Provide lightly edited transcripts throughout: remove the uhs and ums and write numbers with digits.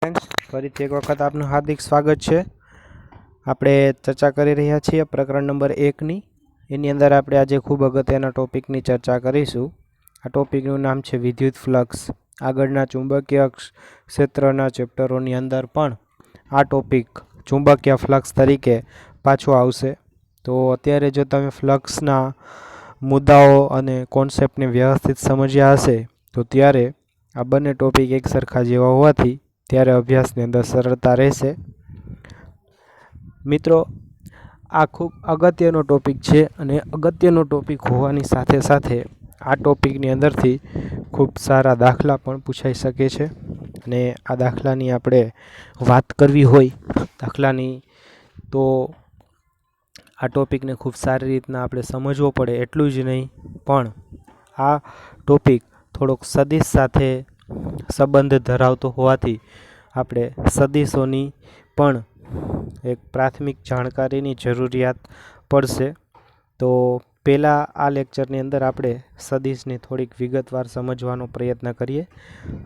Friends, ફરીથી એક વખત આપનું હાર્દિક સ્વાગત છે. આપણે ચર્ચા કરી રહ્યા છીએ પ્રકરણ નંબર 1ની. એની અંદર આપણે આજે ખૂબ અગત્યના ટોપિકની ચર્ચા કરીશું. આ ટોપિકનું નામ છે વિદ્યુત ફ્લક્સ. આગળના ચુંબકીય ક્ષેત્રના ચેપ્ટરોની અંદર પણ આ ટોપિક ચુંબકીય ફ્લક્સ તરીકે પાછો આવશે. તો અત્યારે જો તમે ફ્લક્સના મુદ્દાઓ અને કોન્સેપ્ટને વ્યવસ્થિત સમજ્યા હશે તો ત્યારે આ બંને ટોપિક એક સરખા જેવા હોવાથી ત્યારે અભ્યાસની અંદર સરળતા રહેશે. મિત્રો, આ ખૂબ અગત્યનો ટોપિક છે અને અગત્યનો ટોપિક હોવાની સાથે સાથે આ ટોપિકની અંદરથી ખૂબ સારા દાખલા પણ પૂછાઈ શકે છે. અને આ દાખલાની આપણે વાત કરવી હોય દાખલાની, તો આ ટોપિકને ખૂબ સારી રીતના આપણે સમજવો પડે એટલું જ નહીં, પણ આ ટોપિક થોડોક સદિશ સાથે સંબંધ ધરાવતો હોવાથી આપણે સદિશોની પણ એક પ્રાથમિક જાણકારીની જરૂરિયાત પડશે. તો પહેલાં આ લેક્ચરની અંદર આપણે સદિશને થોડીક વિગતવાર સમજવાનો પ્રયત્ન કરીએ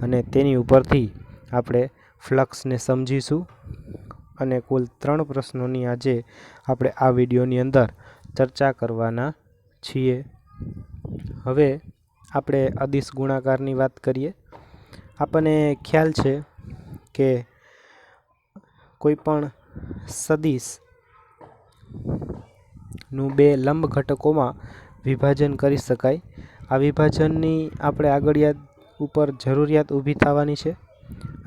અને તેની ઉપરથી આપણે ફ્લક્સને સમજીશું. અને કુલ 3 પ્રશ્નોની આજે આપણે આ વિડીયોની અંદર ચર્ચા કરવાના છીએ. હવે આપણે અદિશ ગુણાકારની વાત કરીએ. આપણને ખ્યાલ છે કે કોઈ પણ સદિશનું 2 લંબ ઘટકોમાં વિભાજન કરી શકાય. આ વિભાજનની આપણે આગળિયાત ઉપર જરૂરિયાત ઊભી થવાની છે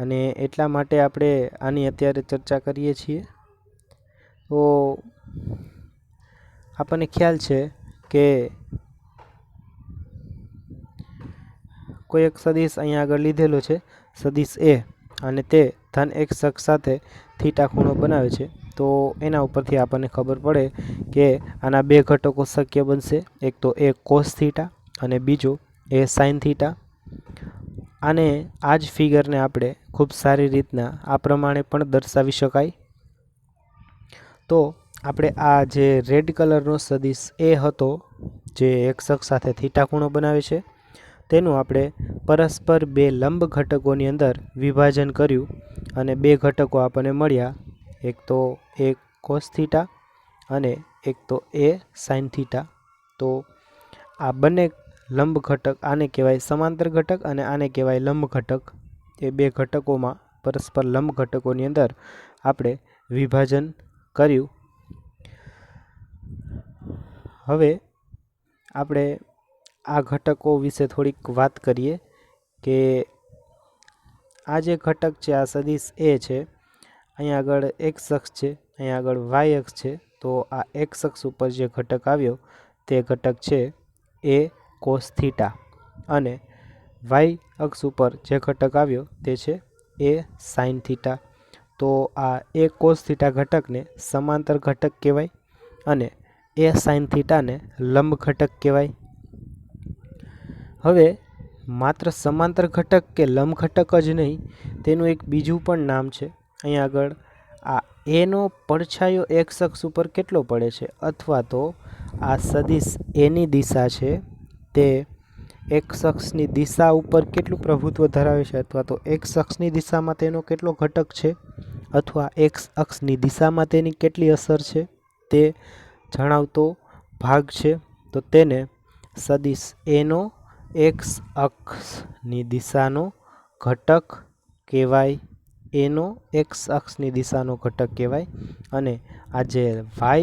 અને એટલા માટે આપણે આની અત્યારે ચર્ચા કરીએ છીએ. તો આપણને ખ્યાલ છે કે કોઈ એક સદિશ અહીંયા આગળ લીધેલો છે, સદિશ એ, અને તે ધન x અક્ષ સાથે થીટા ખૂણો બનાવે છે. તો એના ઉપરથી આપણને ખબર પડે કે આના 2 ઘટકો શક્ય બનશે. એક તો એ કોસ થીટા અને બીજો એ સાઇન થીટા. આને આ જ ફિગરને આપણે ખૂબ સારી રીતના આ પ્રમાણે પણ દર્શાવી શકાય. તો આપણે આ જે રેડ કલરનો સદિશ એ હતો, જે x અક્ષ સાથે થીટા ખૂણો બનાવે છે, તેનું આપણે પરસ્પર 2 લંબ ઘટકોની અંદર વિભાજન કર્યું અને 2 ઘટકો આપણને મળ્યા. એક તો એ કોસ થીટા અને એક તો એ સાઇન થીટા. તો આ બંને લંબ ઘટક, આને કહેવાય સમાંતર ઘટક અને આને કહેવાય લંબ ઘટક. એ 2 ઘટકોમાં પરસ્પર લંબ ઘટકોની અંદર આપણે વિભાજન કર્યું. હવે આપણે આ ઘટકો વિશે થોડીક વાત કરીએ કે આ જે ઘટક છે, આ સદિશ એ છે, અહીંયા આગળ x અક્ષ છે, અહીંયા આગળ y અક્ષ છે. તો આ x અક્ષ ઉપર જે ઘટક આવ્યો તે ઘટક છે એ કોસ થીટા અને y અક્ષ ઉપર જે ઘટક આવ્યો તે છે એ સાઇન થીટા. તો આ એ કોસ થીટા ઘટકને સમાંતર ઘટક કહેવાય અને એ સાઇન થીટાને લંબ ઘટક કહેવાય. હવે માત્ર સમાંતર ઘટક કે લંબ ઘટક જ નહીં, તેનું એક બીજું પણ નામ છે. અહીંયા આગળ આ એનો પડછાયો x અક્ષ ઉપર કેટલો પડે છે, અથવા તો આ સદિશ એની દિશા છે તે x અક્ષની દિશા ઉપર કેટલું પ્રભુત્વ ધરાવે છે, અથવા તો x અક્ષની દિશામાં તેનો કેટલો ઘટક છે, અથવા x અક્ષની દિશામાં તેની કેટલી અસર છે, તે જણાવતો ભાગ છે. તો તેને સદિશ એનો x અક્ષની દિશાનો ઘટક કહેવાય. એનો x અક્ષની દિશાનો ઘટક કહેવાય. અને આ જે y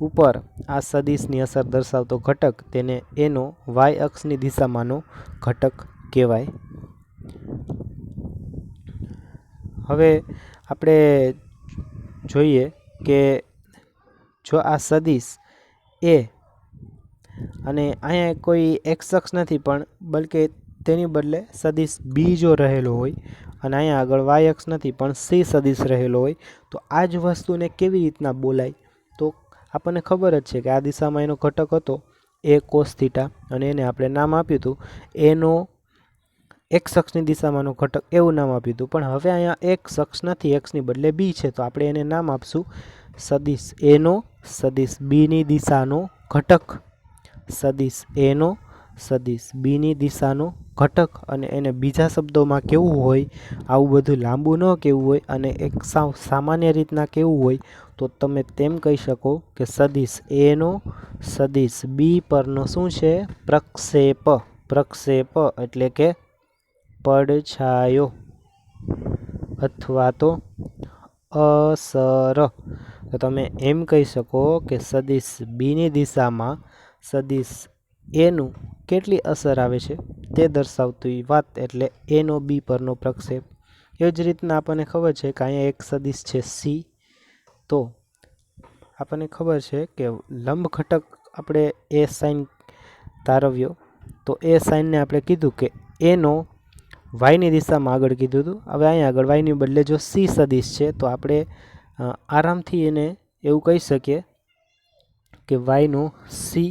ઉપર આ સદિશની અસર દર્શાવતો ઘટક, તેને એનો y અક્ષની દિશામાંનો ઘટક કહેવાય. હવે આપણે જોઈએ કે જો આ સદિશ એ અને અહીંયા કોઈ x અક્ષ નથી, પણ બલકે તેની બદલે સદિશ બી જો રહેલો હોય અને અહીંયા આગળ y અક્ષ નથી પણ સી સદિશ રહેલો હોય, તો આ જ વસ્તુને કેવી રીતના બોલાય? તો આપણને ખબર જ છે કે આ દિશામાં એનો ઘટક હતો એ કોસ થીટા અને એને આપણે નામ આપ્યું હતું એનો x અક્ષની દિશામાંનો ઘટક, એવું નામ આપ્યું હતું. પણ હવે અહીંયા x અક્ષ નથી, xની બદલે બી છે, તો આપણે એને નામ આપશું સદિશ એનો સદિશ બીની દિશાનો ઘટક. સદિશ એનો સદિશ બીની દિશાનો ઘટક અને એને બીજા શબ્દોમાં કેવું હોય, આવું બધું લાંબુ ન કેવું હોય અને એક સાવ સામાન્ય રીતના કેવું હોય, તો તમે તેમ કહી શકો કે સદિશ એનો સદિશ બી પરનો શું છે? પ્રક્ષેપ. પ્રક્ષેપ એટલે કે પડછાયો અથવા તો અસર. તો તમે એમ કહી શકો કે સદિશ બીની દિશામાં સદિશ એનું કેટલી અસર આવે છે તે દર્શાવતી વાત, એટલે એનો બી પરનો પ્રક્ષેપ. એ જ રીતના આપણને ખબર છે કે અહીંયા એક સદિશ છે સી, તો આપણને ખબર છે કે લંબ ઘટક આપણે એ સાઇન તારવ્યો, તો એ સાઇનને આપણે કીધું કે એનો વાયની દિશામાં આગળ કીધું હતું. હવે અહીંયા આગળ વાયની બદલે જો સી સદિશ છે તો આપણે આરામથી એને એવું કહી શકીએ કે વાયનો સી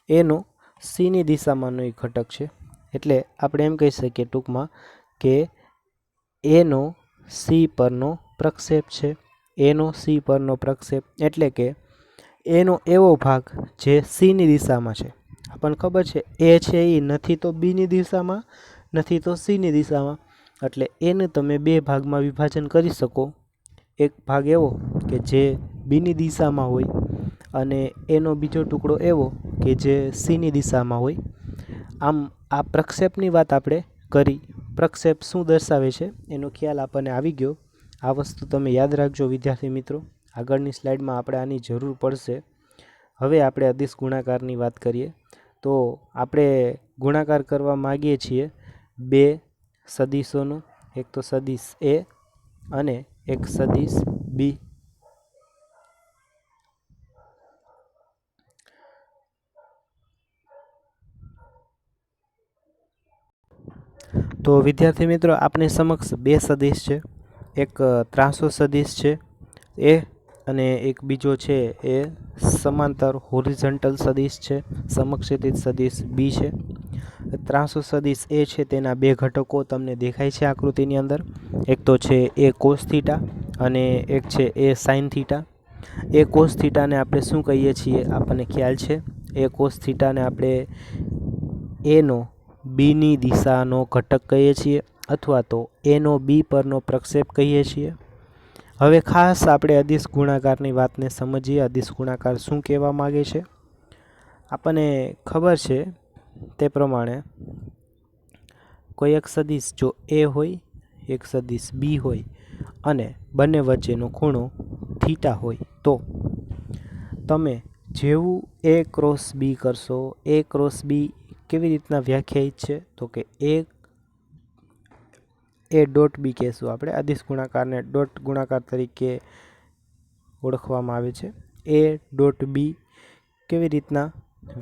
એનો સીની દિશામાંનો એક ઘટક છે. એટલે આપણે એમ કહી શકીએ ટૂંકમાં કે એનો સી પરનો પ્રક્ષેપ છે. એનો સી પરનો પ્રક્ષેપ એટલે કે એનો એવો ભાગ જે સીની દિશામાં છે. આપણને ખબર છે એ છે એ નથી તો બીની દિશામાં, નથી તો સીની દિશામાં, એટલે એને તમે બે ભાગમાં વિભાજન કરી શકો. એક ભાગ એવો કે જે બીની દિશામાં હોય અને એનો બીજો ટુકડો એવો કે જે સીની દિશામાં હોય. આમ આ પ્રક્ષેપની વાત આપણે કરી. પ્રક્ષેપ શું દર્શાવે છે એનો ખ્યાલ આપણને આવી ગયો. આ વસ્તુ તમે યાદ રાખજો વિદ્યાર્થી મિત્રો, આગળની સ્લાઇડમાં આપણે આની જરૂર પડશે. હવે આપણે અદિશ ગુણાકારની વાત કરીએ. તો આપણે ગુણાકાર કરવા માગીએ છીએ બે સદિશોનો, એક તો સદિશ એ અને એક સદિશ બી. તો વિદ્યાર્થી મિત્રો આપણી સમક્ષ બે સદિશ છે. એક ત્રાંસો સદિશ છે એ અને એક બીજો છે એ સમાંતર હોરિઝોન્ટલ સદિશ છે, સમક્ષિતિજ સદિશ બી છે. ત્રાંસો સદિશ એ છે તેના બે ઘટકો તમને દેખાય છે આકૃતિની અંદર. એક તો છે એ કોસ થીટા અને એક છે એ સાઇન થીટા. એ કોસ થીટાને આપણે શું કહીએ છીએ આપણને ખ્યાલ છે. એ કોસ થીટાને આપણે એનો બીની દિશાનો ઘટક કહીએ છીએ અથવા તો એનો બી પરનો પ્રક્ષેપ કહીએ છીએ. હવે ખાસ આપણે અદિશ ગુણાકારની વાતને સમજીએ. અદિશ ગુણાકાર શું કહેવા માગે છે? આપણને ખબર છે તે પ્રમાણે કોઈ એક સદિશ જો એ હોય, એક સદિશ બી હોય અને બંને વચ્ચેનો ખૂણો થીટા હોય, તો તમે જેવું એ ક્રોસ બી કરશો, એ ક્રોસ બી કેવી રીતના વ્યાખ્યાયિત છે? તો કે એ ડોટ બી કહેશું આપણે. અદિશ ગુણાકારને ડોટ ગુણાકાર તરીકે ઓળખવામાં આવે છે. એ ડોટ બી કેવી રીતના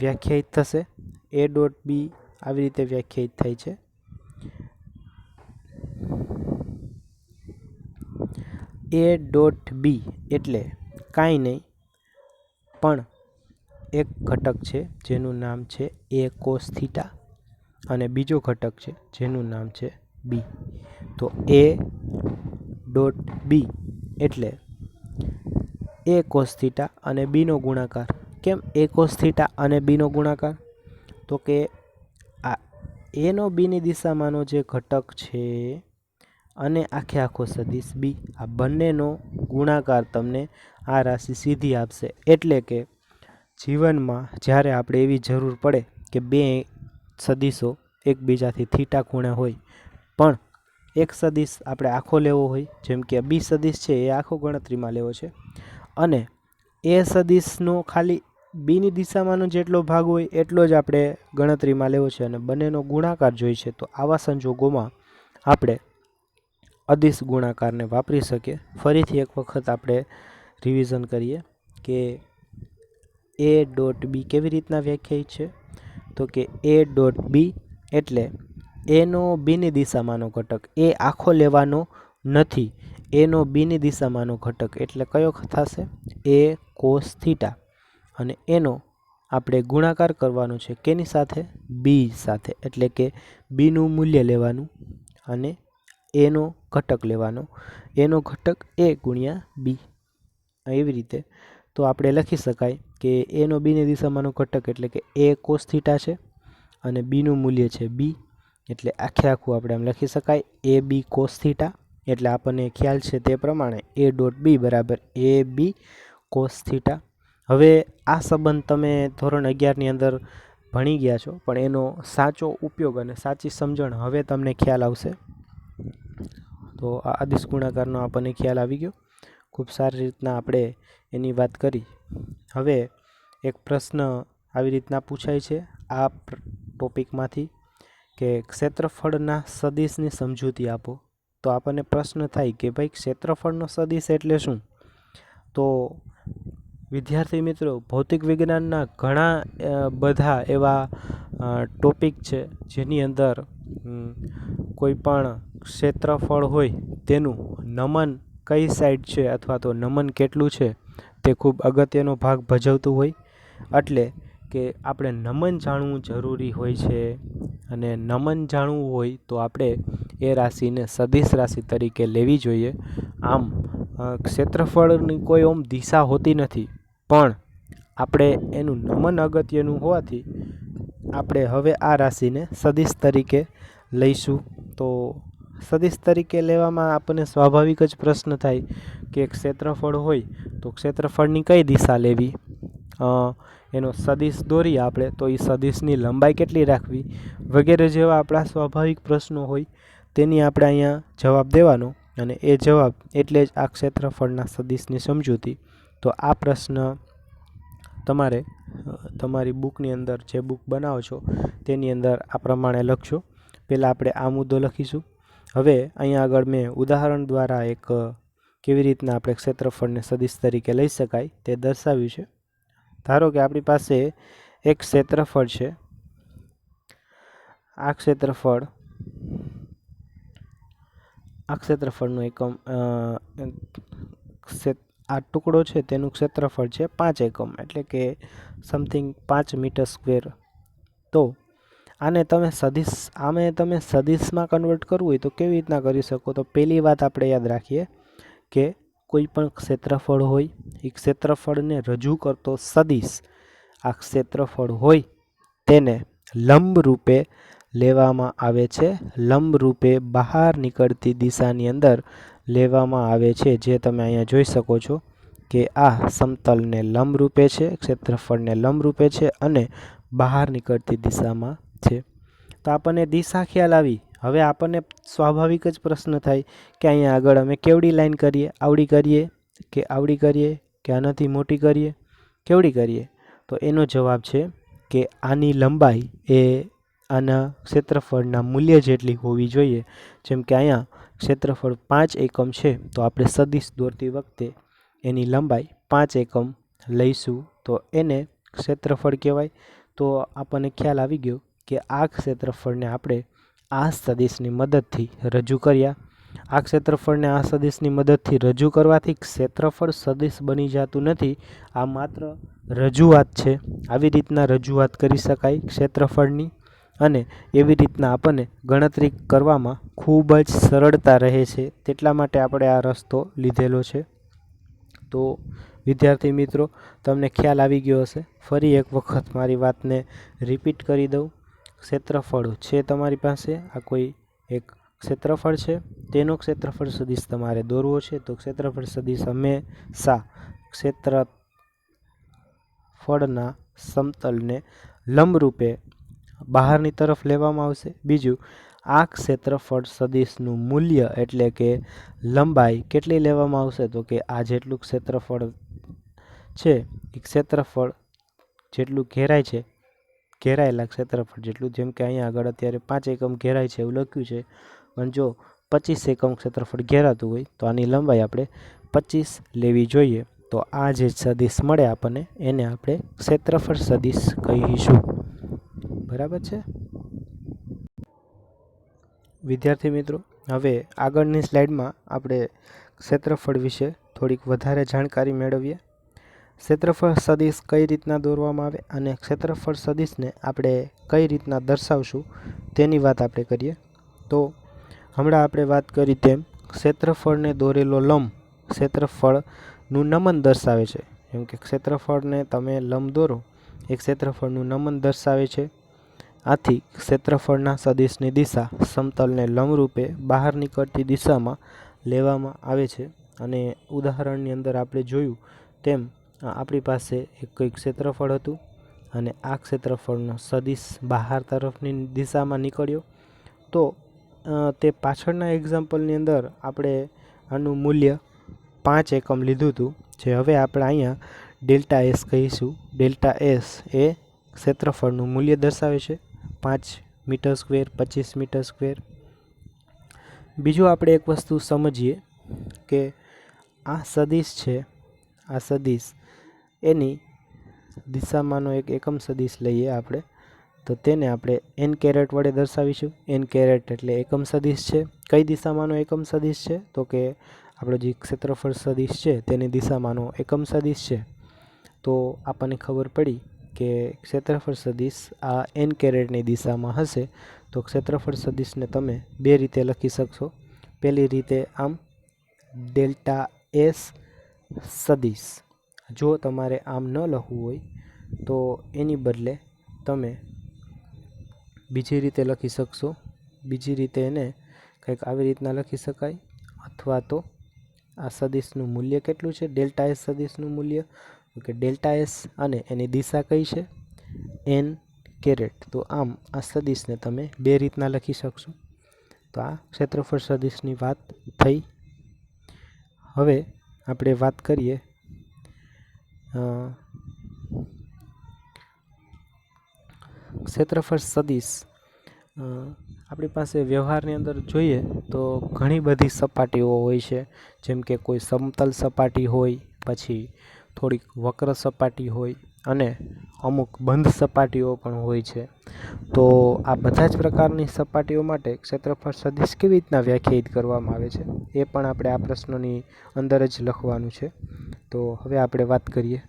વ્યાખ્યાયિત થશે? એ ડોટ બી આવી રીતે વ્યાખ્યાયિત થાય છે. એ ડોટ બી એટલે કાંઈ નહીં પણ એક ઘટક છે જેનું નામ છે એ કોસ થીટા અને બીજો ઘટક છે જેનું નામ છે બી. તો એ ડોટ બી એટલે એ કોસ થીટા અને બીનો ગુણાકાર. કેમ એ કોસ થીટા અને બીનો ગુણાકાર? તો કે આ એનો બીની દિશામાંનો જે ઘટક છે અને આખે આખો સદિશ બી, આ બંનેનો ગુણાકાર તમને આ રાશિ સીધી આપશે. એટલે કે જીવનમાં જ્યારે આપણે એવી જરૂર પડે કે બે સદિશો એકબીજાથી થીટા ખૂણે હોય, પણ એક સદિશ આપણે આખો લેવો હોય, જેમ કે બી સદિશ છે એ આખો ગણતરીમાં લેવો છે અને એ સદિશનો ખાલી બીની દિશામાંનો જેટલો ભાગ હોય એટલો જ આપણે ગણતરીમાં લેવો છે અને બંનેનો ગુણાકાર જોઈએ છે, તો આવા સંજોગોમાં આપણે અદિશ ગુણાકારને વાપરી શકીએ. ફરીથી એક વખત આપણે રિવિઝન કરીએ કે એ ડોટ બી કેવી રીતના વ્યાખ્યાયિત છે? તો કે એ ડોટ બી એટલે એનો બીની દિશામાંનો ઘટક. એ આખો લેવાનો નથી, એનો બીની દિશામાંનો ઘટક એટલે કયો થશે? એ કોસ થીટા. અને એનો આપણે ગુણાકાર કરવાનો છે કેની સાથે? બી સાથે. એટલે કે બીનું મૂલ્ય લેવાનું અને એનો ઘટક લેવાનો. એનો ઘટક એ ગુણ્યા બી. એવી રીતે તો આપણે લખી શકાય કે એનો બીની દિશામાંનો ઘટક એટલે કે એ કોસ થીટા છે અને બીનું મૂલ્ય છે બી. એટલે આખે આખું આપણે આમ લખી શકાય એ બી કોસ થીટા, એટલે આપણને ખ્યાલ છે તે પ્રમાણે એ ડોટ બી બરાબર એ બી કોસ થીટા. હવે આ સંબંધ તમે ધોરણ 11ની અંદર ભણી ગયા છો, પણ એનો સાચો ઉપયોગ અને સાચી સમજણ હવે તમને ખ્યાલ આવશે. તો આ અદિશ ગુણાકારનો આપણને ખ્યાલ આવી ગયો. ખૂબ સારી રીતના આપણે એની વાત કરી. હવે એક પ્રશ્ન આવી રીતના પૂછાય છે આ ટોપિકમાંથી કે ક્ષેત્રફળના સદિશની સમજૂતી આપો. તો આપણને પ્રશ્ન થાય કે ભાઈ ક્ષેત્રફળનો સદિશ એટલે શું? તો વિદ્યાર્થી મિત્રો, ભૌતિક વિજ્ઞાનના ઘણા બધા એવા ટોપિક છે જેની અંદર કોઈ પણ ક્ષેત્રફળ હોય તેનું નમન કઈ સાઈડ છે અથવા તો નમન કેટલું છે તે ખૂબ અગત્યનો ભાગ ભજવતું હોય. એટલે કે આપણે નમન જાણવું જરૂરી હોય છે, અને નમન જાણવું હોય તો આપણે એ રાશિને સદિશ રાશિ તરીકે લેવી જોઈએ. આમ ક્ષેત્રફળની કોઈ ઓમ દિશા હોતી નથી, પણ આપણે એનું નમન અગત્યનું હોવાથી આપણે હવે આ રાશિને સદિશ તરીકે લઈશું. તો સદિશ તરીકે લેવામાં આપણને સ્વાભાવિક જ પ્રશ્ન થાય કે ક્ષેત્રફળ હોય તો ક્ષેત્રફળની કઈ દિશા લેવી, એનો સદિશ દોરીએ આપણે તો એ સદિશની લંબાઈ કેટલી રાખવી, વગેરે જેવા આપણા સ્વાભાવિક પ્રશ્નો હોય તેની આપણે અહીંયા જવાબ દેવાનો, અને એ જવાબ એટલે જ આ ક્ષેત્રફળના સદિશની સમજૂતી. તો આ પ્રશ્ન તમારે તમારી બુકની અંદર જે બુક બનાવો છો તેની અંદર આ પ્રમાણે લખશો. પહેલાં આપણે આ મુદ્દો લખીશું. હવે અહીંયા આગળ મેં ઉદાહરણ દ્વારા એક કેવી રીતના આપણે ક્ષેત્રફળને સદિશ તરીકે લઈ શકાય તે દર્શાવ્યું છે. ધારો કે આપણી પાસે એક ક્ષેત્રફળ છે. આ ક્ષેત્રફળનું એકમ આ ટુકડો છે તેનું ક્ષેત્રફળ છે 5 એકમ, એટલે કે સમથિંગ 5 મીટર સ્ક્વેર. તો આને તમે સદિશમાં કન્વર્ટ કરવું હોય તો કેવી રીતના કરી શકો? તો પહેલી વાત આપણે યાદ રાખીએ કે કોઈ પણ ક્ષેત્રફળ હોય એ ક્ષેત્રફળને રજૂ કરતો સદિશ આ ક્ષેત્રફળ હોય તેને લંબ રૂપે લેવામાં આવે છે. લંબ રૂપે બહાર નીકળતી દિશાની અંદર લેવામાં આવે છે. જે તમે અહીંયા જોઈ શકો છો કે આ સમતલને લંબ રૂપે છે, ક્ષેત્રફળને લંબ રૂપે છે અને બહાર નીકળતી દિશામાં છે. તો આપણને દિશા ખ્યાલ આવી. હવે આપણને સ્વાભાવિક જ પ્રશ્ન થાય કે અહીંયા આગળ અમે કેવડી લાઈન કરીએ, આવડી કરીએ કે આનાથી મોટી કરીએ, કેવડી કરીએ? તો એનો જવાબ છે કે આની લંબાઈ એ આના ક્ષેત્રફળના મૂલ્ય જેટલી હોવી જોઈએ. જેમ કે અહીંયા ક્ષેત્રફળ 5 એકમ છે, તો આપણે સદિશ દોરતી વખતે એની લંબાઈ 5 એકમ લઈશું, તો એને ક્ષેત્રફળ કહેવાય. તો આપણને ખ્યાલ આવી ગયો કે આ ક્ષેત્રફળને આપણે આ સદિશની મદદથી રજૂ કર્યા. આ ક્ષેત્રફળને આ સદિશની મદદથી રજૂ કરવાથી ક્ષેત્રફળ સદિશ બની જતું નથી, આ માત્ર રજૂઆત છે. આવી રીતના રજૂઆત કરી શકાય ક્ષેત્રફળની, અને એવી રીતના આપણને ગણતરી કરવામાં ખૂબ જ સરળતા રહે છે. તેટલા માટે આપણે આ રસ્તો લીધેલો છે. તો વિદ્યાર્થી મિત્રો, તમને ખ્યાલ આવી ગયો હશે. ફરી એક વખત મારી વાતને રિપીટ કરી દઉં. ક્ષેત્રફળ છે તમારી પાસે, આ કોઈ એક ક્ષેત્રફળ છે, તેનો ક્ષેત્રફળ સદિશ તમારે દોરવો છે. તો ક્ષેત્રફળ સદિશ હંમેશા ક્ષેત્રફળના સમતલને લંબરૂપે બહારની તરફ લેવામાં આવશે. બીજું, આ ક્ષેત્રફળ સદિશનું મૂલ્ય એટલે કે લંબાઈ કેટલી લેવામાં આવશે? તો કે આ જેટલું ક્ષેત્રફળ છે એ ક્ષેત્રફળ જેટલું ઘેરાય છે, ઘેરાયેલા ક્ષેત્રફળ જેટલું. જેમ કે અહીંયા આગળ અત્યારે 5 એકમ ઘેરાય છે એવું લખ્યું છે, પણ જો 25 એકમ ક્ષેત્રફળ ઘેરાતું હોય તો આની લંબાઈ આપણે 25 લેવી જોઈએ. તો આ જે સદિશ મળે આપણને એને આપણે ક્ષેત્રફળ સદિશ કહીશું. બરાબર છે વિદ્યાર્થી મિત્રો? હવે આગળની સ્લાઇડમાં આપણે ક્ષેત્રફળ વિશે થોડીક વધારે જાણકારી મેળવીએ. ક્ષેત્રફળ સદિશ કઈ રીતના દોરવામાં આવે અને ક્ષેત્રફળ સદિશને આપણે કઈ રીતના દર્શાવશું તેની વાત આપણે કરીએ. તો હમણાં આપણે વાત કરી તેમ ક્ષેત્રફળને દોરેલો લંબ ક્ષેત્રફળનું નમન દર્શાવે છે. જેમ કે ક્ષેત્રફળને તમે લંબ દોરો એ ક્ષેત્રફળનું નમન દર્શાવે છે. આથી ક્ષેત્રફળના સદિશની દિશા સમતલને લંબરૂપે બહાર નીકળતી દિશામાં લેવામાં આવે છે. અને ઉદાહરણની અંદર આપણે જોયું તેમ આપણી પાસે એક ક્ષેત્રફળ હતું અને આ ક્ષેત્રફળનો સદિશ બહાર તરફની દિશામાં નીકળ્યો. તો તે પાછળના એક્ઝામ્પલની અંદર આપણે આનું મૂલ્ય 5 એકમ લીધું હતું, જે હવે આપણે અહીંયા ડેલ્ટા એસ કહીશું. ડેલ્ટા એસ એ ક્ષેત્રફળનું મૂલ્ય દર્શાવે છે, 5 મીટર સ્ક્વેર, 25 મીટર સ્ક્વેર. બીજું આપણે એક વસ્તુ સમજીએ કે આ સદિશ છે, આ સદિશ એની દિશામાંનો એક એકમ સદિશ લઈએ આપણે, તો તેને આપણે n કેરેટ વડે દર્શાવીશું. n કેરેટ એટલે એકમ સદિશ છે. કઈ દિશામાંનો એકમ સદિશ છે? તો કે આપણો જે ક્ષેત્રફળ સદિશ છે તેની દિશામાંનો એકમ સદિશ છે. તો આપણને ખબર પડી કે ક્ષેત્રફળ સદિશ આ n કેરેટની દિશામાં હશે. તો ક્ષેત્રફળ સદિશને તમે બે રીતે લખી શકશો. પહેલી રીતે આમ ડેલ્ટા એસ સદિશ. જો તમારે આમ ન લખવું હોય તો એની બદલે તમે બીજી રીતે લખી શકશો. બીજી રીતે એને કંઈક આવી રીતના લખી શકાય. અથવા તો આ સદિશનું મૂલ્ય કેટલું છે, ડેલ્ટા એસ સદિશનું મૂલ્ય, કે ડેલ્ટા એસ અને એની દિશા કઈ છે, n કેરેટ. તો આમ આ સદિશને તમે બે રીતના લખી શકશો. તો આ ક્ષેત્રફળ સદિશની વાત થઈ. હવે આપણે વાત કરીએ ક્ષેત્રફળ સદિશ. આપણી પાસે વ્યવહારની અંદર જોઈએ તો ઘણી બધી સપાટીઓ હોય છે. જેમ કે કોઈ સમતલ સપાટી હોય, પછી થોડીક વક્ર સપાટી હોય અને અમુક બંધ સપાટીઓ પણ હોય છે. તો આ બધા જ પ્રકારની સપાટીઓ માટે ક્ષેત્રફળ સદિશ કેવી રીતના વ્યાખ્યાયિત કરવામાં આવે છે એ પણ આપણે આ પ્રશ્નની અંદર જ લખવાનું છે. તો હવે આપણે વાત કરીએ.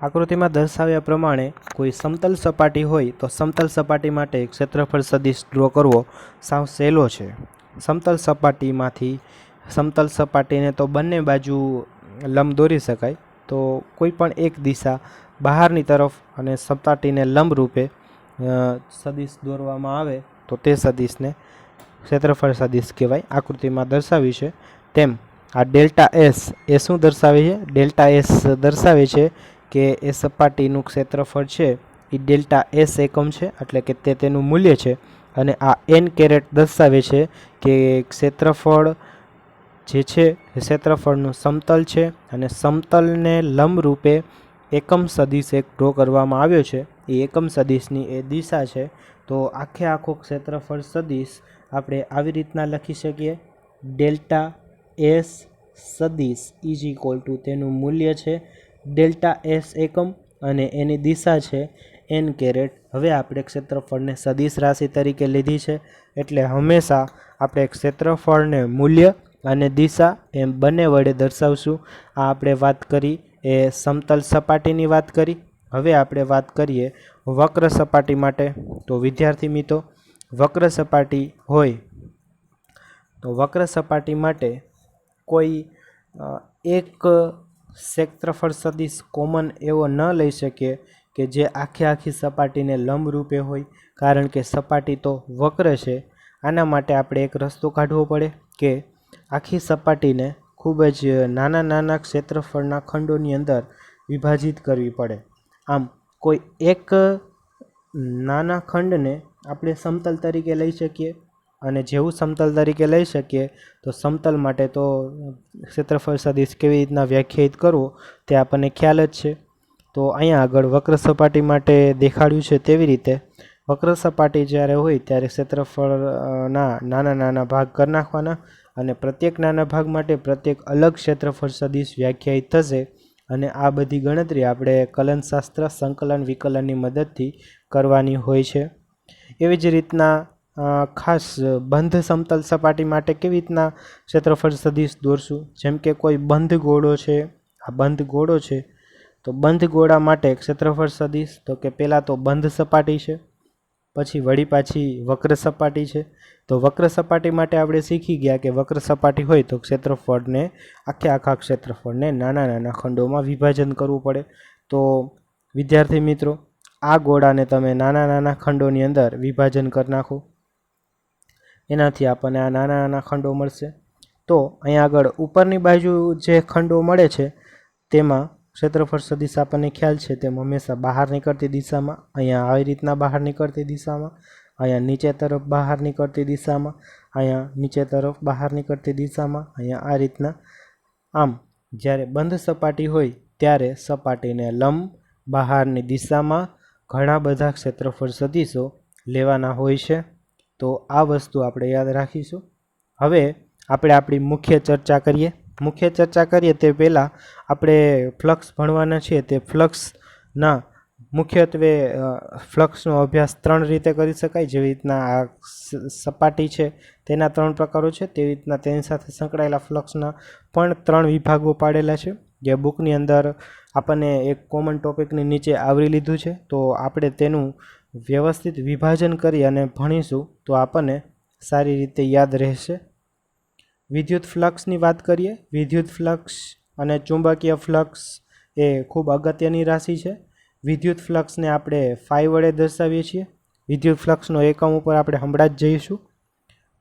આકૃતિમાં દર્શાવ્યા પ્રમાણે કોઈ સમતલ સપાટી હોય તો સમતલ સપાટી માટે ક્ષેત્રફળ સદિશ ડ્રો કરવો સાવ સહેલો છે. સમતલ સપાટીને તો બંને બાજુ લંબ દોરી શકાય. તો કોઈ પણ એક દિશા બહારની તરફ અને સપાટીને લંબ રૂપે સદિશ દોરવામાં આવે તો તે સદિશને ક્ષેત્રફળ સદિશ કહેવાય. આકૃતિમાં દર્શાવ્યું છે તેમ આ ડેલ્ટા એસ એ શું દર્શાવે છે? ડેલ્ટા એસ દર્શાવે છે કે એ સપાટીનું ક્ષેત્રફળ છે એ ડેલ્ટા એસ એકમ છે, એટલે કે તે તેનું મૂલ્ય છે. અને આ n કેરેટ દર્શાવે છે કે ક્ષેત્રફળ જે છે એ ક્ષેત્રફળનું સમતલ છે અને સમતલને લંબ રૂપે એકમ સદિશ એક ડ્રો કરવામાં આવ્યો છે. એ એકમ સદિશની એ દિશા છે. તો આખો ક્ષેત્રફળ સદિશ આપણે આવી રીતના લખી શકીએ. ડેલ્ટા એસ સદિશ ઇઝ ઇક્વલ ટુ તેનું મૂલ્ય છે ડેલ્ટા એસ એકમ અને એની દિશા છે n કેરેટ. હવે આપણે ક્ષેત્રફળને સદિશ રાશિ તરીકે લીધી છે, એટલે હંમેશા આપણે ક્ષેત્રફળને મૂલ્ય અને દિશા એમ બંને વડે દર્શાવશું. આ આપણે વાત કરી એ સમતલ સપાટીની વાત કરી. હવે આપણે વાત કરીએ વક્ર સપાટી માટે. તો વિદ્યાર્થી મિત્રો, વક્ર સપાટી હોય તો વક્ર સપાટી માટે કોઈ એક ક્ષેત્રફળ સદિશ કોમન એવો ન લઈ શકીએ કે જે આખી સપાટીને લંબ રૂપે હોય, કારણ કે સપાટી તો વક્ર છે. આના માટે આપણે એક રસ્તો કાઢવો પડે કે આખી સપાટીને ખૂબ જ નાના ક્ષેત્રફળના ખંડોની અંદર વિભાજિત કરવી પડે. આમ કોઈ એક નાના ખંડને આપણે સમતલ તરીકે લઈ શકીએ, અને જેવું સમતલ તરીકે લઈ શકીએ તો સમતલ માટે તો ક્ષેત્રફળ સદિશ કેવી રીતના વ્યાખ્યાયિત કરવો તે આપણને ખ્યાલ જ છે. તો અહીંયા આગળ વક્ર સપાટી માટે દેખાડ્યું છે તેવી રીતે વક્ર સપાટી જ્યારે હોય ત્યારે ક્ષેત્રફળના નાના ભાગ કરી નાખવાના અને પ્રત્યેક નાના ભાગ માટે પ્રત્યેક અલગ ક્ષેત્રફળ સદિશ વ્યાખ્યાયિત થશે. અને આ બધી ગણતરી આપણે કલનશાસ્ત્ર સંકલન વિકલનની મદદથી કરવાની હોય છે. એવી જ રીતના ખાસ બંધ સમતલ સપાટી માટે કેવી રીતના ક્ષેત્રફળ સદિશ દોરશું? જેમ કે કોઈ બંધ ગોળો છે, આ બંધ ગોળો છે, તો બંધ ગોળા માટે ક્ષેત્રફળ સદિશ તો કે પહેલાં તો બંધ સપાટી છે, પછી વળી પાછી વક્ર સપાટી છે. તો વક્ર સપાટી માટે આપણે શીખી ગયા કે વક્ર સપાટી હોય તો ક્ષેત્રફળને આખા ક્ષેત્રફળને નાના ખંડોમાં વિભાજન કરવું પડે. તો વિદ્યાર્થી મિત્રો, આ ગોળાને તમે નાના નાના ખંડોની અંદર વિભાજન કરી નાખો, એનાથી આપણને આ નાના નાના ખંડો મળશે. તો અહીંયા આગળ ઉપરની બાજુ જે ખંડો મળે છે તેમાં ક્ષેત્રફળ સદિશ આપણને ખ્યાલ છે તેમ હંમેશા બહાર નીકળતી દિશામાં, અહીંયા આવી રીતના બહાર નીકળતી દિશામાં, અહીંયા નીચે તરફ બહાર નીકળતી દિશામાં, અહીંયા નીચે તરફ બહાર નીકળતી દિશામાં, અહીંયા આ રીતના. આમ જ્યારે બંધ સપાટી હોય ત્યારે સપાટીને લંબ બહારની દિશામાં ઘણા બધા ક્ષેત્રફળ સદિશો લેવાના હોય છે. તો આ વસ્તુ આપણે યાદ રાખીશું. હવે આપણે આપણી મુખ્ય ચર્ચા કરીએ તે પહેલાં આપણે ફ્લક્સ ભણવાના છીએ. તે ફ્લક્સના મુખ્યત્વે ફ્લક્સનો અભ્યાસ 3 રીતે કરી શકાય. જેવી રીતના આ સપાટી છે તેના 3 પ્રકારો છે, તેવી રીતના તેની સાથે સંકળાયેલા ફ્લક્સના પણ 3 વિભાગો પાડેલા છે, જે બુકની અંદર આપણને એક કોમન ટોપિકની નીચે આવરી લીધું છે. તો આપણે તેનું વ્યવસ્થિત વિભાજન કરી અને ભણીશું તો આપણને સારી રીતે યાદ રહેશે. વિદ્યુત ફ્લક્સની વાત કરીએ. વિદ્યુત ફ્લક્સ અને ચુંબકીય ફ્લક્સ એ ખૂબ અગત્યની રાશિ છે. વિદ્યુત ફ્લક્સને આપણે ફાઈ વડે દર્શાવીએ છીએ. વિદ્યુત ફ્લક્સનો એકમ ઉપર આપણે હમણાં જ જઈશું.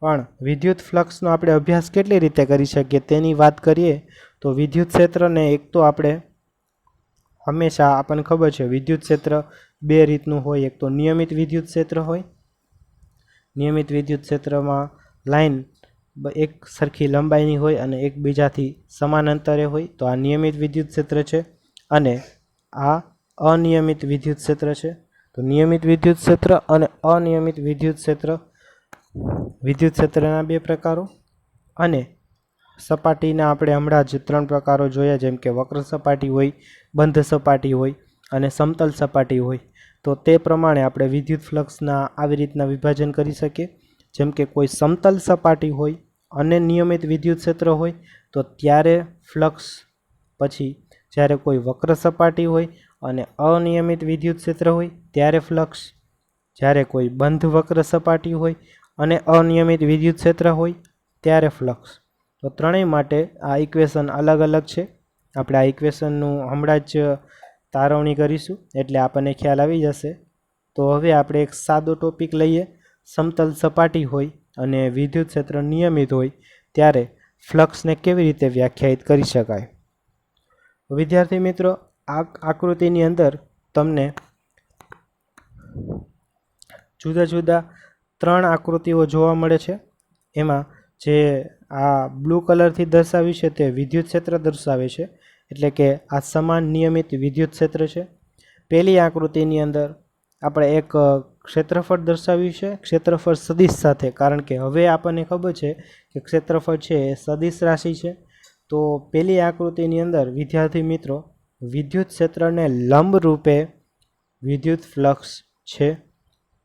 પણ વિદ્યુત ફ્લક્સનો આપણે અભ્યાસ કેટલી રીતે કરી શકીએ તેની વાત કરીએ તો વિદ્યુત ક્ષેત્રને એક તો આપણે હંમેશા આપણને ખબર છે વિદ્યુત ક્ષેત્ર 2 રીતનું હોય. એક તો નિયમિત વિદ્યુત ક્ષેત્ર હોય. નિયમિત વિદ્યુત ક્ષેત્રમાં લાઈન એક સરખી લંબાઈની હોય અને એકબીજાથી સમાન અંતરે હોય, તો આ નિયમિત વિદ્યુત ક્ષેત્ર છે. અને આ અનિયમિત વિદ્યુત ક્ષેત્ર છે. તો નિયમિત વિદ્યુત ક્ષેત્ર અને અનિયમિત વિદ્યુત ક્ષેત્ર, વિદ્યુત ક્ષેત્રના 2 પ્રકારો. અને સપાટીના આપણે હમણાં જ 3 પ્રકારો જોયા, જેમ કે વક્ર સપાટી હોય, બંધ સપાટી હોય અને સમતલ સપાટી હોય. તો તે પ્રમાણે આપણે વિદ્યુત ફ્લક્સના આવી રીતના વિભાજન કરી શકીએ. જેમ કે કોઈ સમતલ સપાટી હોય અને નિયમિત વિદ્યુત ક્ષેત્ર હોય તો ત્યારે ફ્લક્સ, પછી જ્યારે કોઈ વક્ર સપાટી હોય અને અનિયમિત વિદ્યુત ક્ષેત્ર હોય ત્યારે ફ્લક્સ, જ્યારે કોઈ બંધ વક્ર સપાટી હોય અને અનિયમિત વિદ્યુત ક્ષેત્ર હોય ત્યારે ફ્લક્સ. તો ત્રણેય માટે આ ઇક્વેશન અલગ અલગ છે. આપણે આ ઇક્વેશનનું હમણાં જ તારવણી કરીશું એટલે આપણને ખ્યાલ આવી જશે. તો હવે આપણે એક સાદો ટોપિક લઈએ. સમતલ સપાટી હોય અને વિદ્યુત ક્ષેત્ર નિયમિત હોય ત્યારે ફ્લક્સને કેવી રીતે વ્યાખ્યાયિત કરી શકાય. વિદ્યાર્થી મિત્રો, આ આકૃતિની અંદર તમને જુદા જુદા 3 આકૃતિઓ જોવા મળે છે. એમાં જે આ બ્લુ કલરથી દર્શાવ્યું છે તે વિદ્યુત ક્ષેત્ર દર્શાવે છે, એટલે કે આ સમાન નિયમિત વિદ્યુત ક્ષેત્ર છે. પહેલી આકૃતિની અંદર આપણે એક ક્ષેત્રફળ દર્શાવ્યું છે ક્ષેત્રફળ સદિશ સાથે, કારણ કે હવે આપણને ખબર છે કે ક્ષેત્રફળ છે એ સદિશ રાશિ છે. તો પહેલી આકૃતિની અંદર વિદ્યાર્થી મિત્રો વિદ્યુત ક્ષેત્રને લંબ રૂપે વિદ્યુત ફ્લક્સ છે.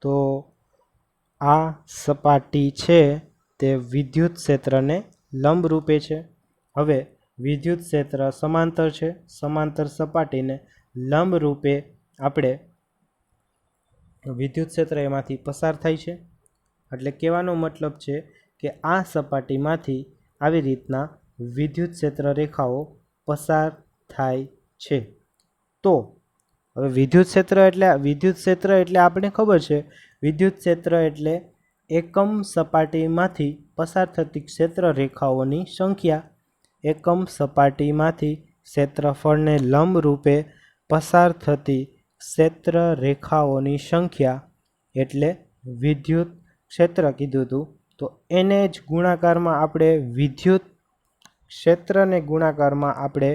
તો આ સપાટી છે તે વિદ્યુત ક્ષેત્રને લંબ રૂપે છે. હવે વિદ્યુત ક્ષેત્ર સમાંતર છે, સમાંતર સપાટીને લંબ રૂપે આપણે વિદ્યુત ક્ષેત્ર એમાંથી પસાર થાય છે. એટલે કહેવાનો મતલબ છે કે આ સપાટીમાંથી આવી રીતના વિદ્યુત ક્ષેત્ર રેખાઓ પસાર થાય છે. તો હવે વિદ્યુત ક્ષેત્ર એટલે આપણે ખબર છે વિદ્યુત ક્ષેત્ર એટલે એકમ સપાટીમાંથી પસાર થતી ક્ષેત્ર રેખાઓની સંખ્યા. એકમ સપાટીમાંથી ક્ષેત્રફળને લંબ રૂપે પસાર થતી ક્ષેત્ર રેખાઓની સંખ્યા એટલે વિદ્યુત ક્ષેત્ર કીધું હતું. તો એને જ ગુણાકારમાં આપણે વિદ્યુત ક્ષેત્રને ગુણાકારમાં આપણે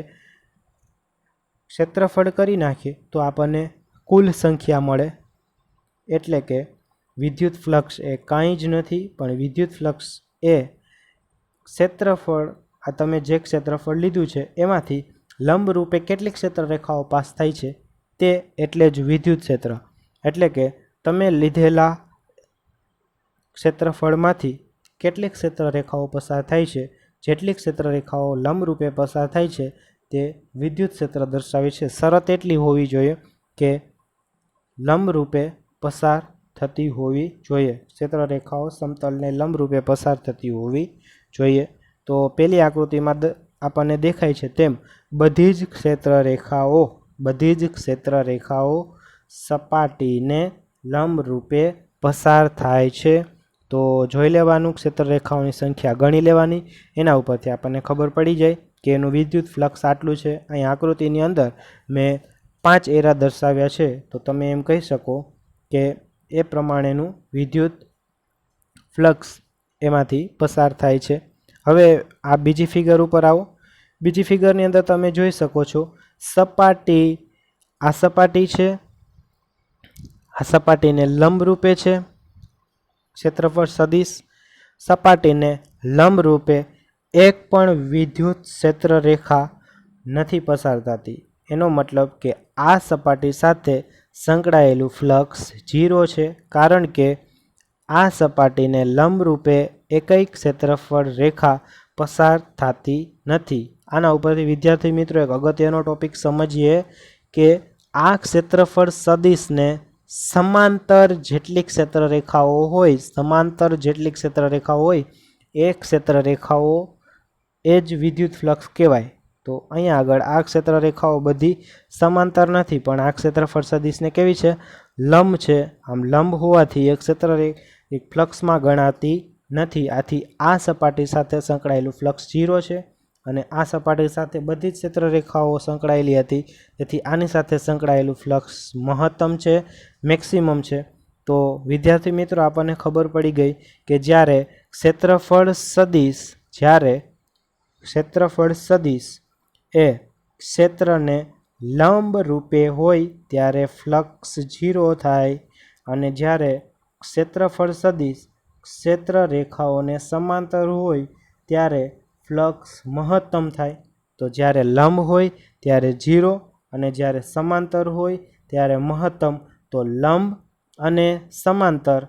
ક્ષેત્રફળ કરી નાખીએ તો આપણને કુલ સંખ્યા મળે. એટલે કે વિદ્યુત ફ્લક્સ એ કાંઈ જ નથી પણ વિદ્યુત ફ્લક્સ એ ક્ષેત્રફળ, આ તમે જે ક્ષેત્રફળ લીધું છે એમાંથી લંબ રૂપે કેટલી ક્ષેત્ર રેખાઓ પાસ થાય છે તે એટલે જ વિદ્યુત ક્ષેત્ર. એટલે કે તમે લીધેલા ક્ષેત્રફળમાંથી કેટલી ક્ષેત્ર રેખાઓ પસાર થાય છે, જેટલી ક્ષેત્ર રેખાઓ લંબ રૂપે પસાર થાય છે તે વિદ્યુત ક્ષેત્ર દર્શાવે છે. શરત એટલી હોવી જોઈએ કે લંબ રૂપે પસાર થતી હોવી જોઈએ. ક્ષેત્ર રેખાઓ સમતલને લંબ રૂપે પસાર થતી હોવી જોઈએ. તો પહેલી આકૃતિમાં આપણને દેખાય છે તેમ બધી જ ક્ષેત્ર રેખાઓ સપાટીને લંબ રૂપે પસાર થાય છે। તો જોઈ લેવાનું ક્ષેત્રરેખાઓની સંખ્યા ગણી લેવાની, એના ઉપરથી આપણને ખબર પડી જાય કે એનું વિદ્યુત ફ્લક્સ આટલું છે। અહીં આકૃતિની અંદર મેં 5 એરા દર્શાવ્યા છે, તો તમે એમ કહી શકો કે એ પ્રમાણેનું વિદ્યુત ફ્લક્સ એમાંથી પસાર થાય છે। હવે આ બીજી ફિગર ઉપર આવો। બીજી ફિગરની અંદર તમે જોઈ શકો છો સપાટી, આ સપાટી છે, આ સપાટીને લંબ રૂપે છે ક્ષેત્રફળ સદિશ, સપાટીને લંબ રૂપે એક પણ વિદ્યુત ક્ષેત્ર રેખા નથી પસાર થતી। એનો મતલબ કે આ સપાટી સાથે સંકળાયેલું ફ્લક્સ 0 છે, કારણ કે આ સપાટીને લંબ રૂપે એકય ક્ષેત્રફળ રેખા પસાર થતી નથી। આના ઉપરથી વિદ્યાર્થી મિત્રો એક અગત્યનો ટોપિક સમજીએ કે આ ક્ષેત્રફળ સદિશને સમાંતર જેટલી ક્ષેત્રરેખાઓ હોય, સમાંતર જેટલી ક્ષેત્રરેખાઓ હોય એ ક્ષેત્રરેખાઓ એ જ વિદ્યુત ફ્લક્સ કહેવાય। તો અહીંયા આગળ આ ક્ષેત્રરેખાઓ બધી સમાંતર નથી, પણ આ ક્ષેત્રફળ સદિશને કેવી છે? લંબ છે। આમ લંબ હોવાથી એક એક ફ્લક્સમાં ગણાતી નથી। આથી આ સપાટી સાથે સંકળાયેલું ફ્લક્સ 0 છે અને આ સપાટી સાથે બધી જ ક્ષેત્રરેખાઓ સંકળાયેલી હતી, તેથી આની સાથે સંકળાયેલું ફ્લક્સ મહત્તમ છે, મેક્સિમમ છે। તો વિદ્યાર્થી મિત્રો આપણને ખબર પડી ગઈ કે જ્યારે ક્ષેત્રફળ સદિશ એ ક્ષેત્રને લંબ રૂપે હોય ત્યારે ફ્લક્સ 0 થાય, અને જ્યારે ક્ષેત્રફળ સદિશ ક્ષેત્ર રેખાઓને સમાંતર હોય ત્યારે ફ્લક્સ મહત્તમ થાય। તો જ્યારે લંબ હોય ત્યારે 0 અને જ્યારે સમાંતર હોય ત્યારે મહત્તમ। તો લંબ અને સમાંતર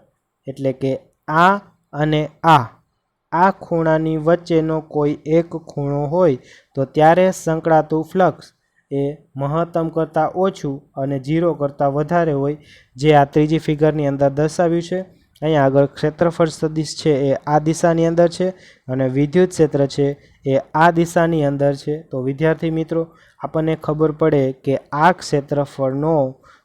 એટલે કે આ અને આ ખૂણાની વચ્ચેનો કોઈ એક ખૂણો હોય તો ત્યારે સંકળાતું ફ્લક્સ એ મહત્તમ કરતાં ઓછું અને 0 કરતાં વધારે હોય, જે આ ત્રીજી ફિગરની અંદર દર્શાવ્યું છે। અહીંયા આગળ ક્ષેત્રફળ સદિશ છે એ આ દિશાની અંદર છે અને વિદ્યુત ક્ષેત્ર છે એ આ દિશાની અંદર છે। તો વિદ્યાર્થી મિત્રો આપણને ખબર પડે કે આ ક્ષેત્રફળનો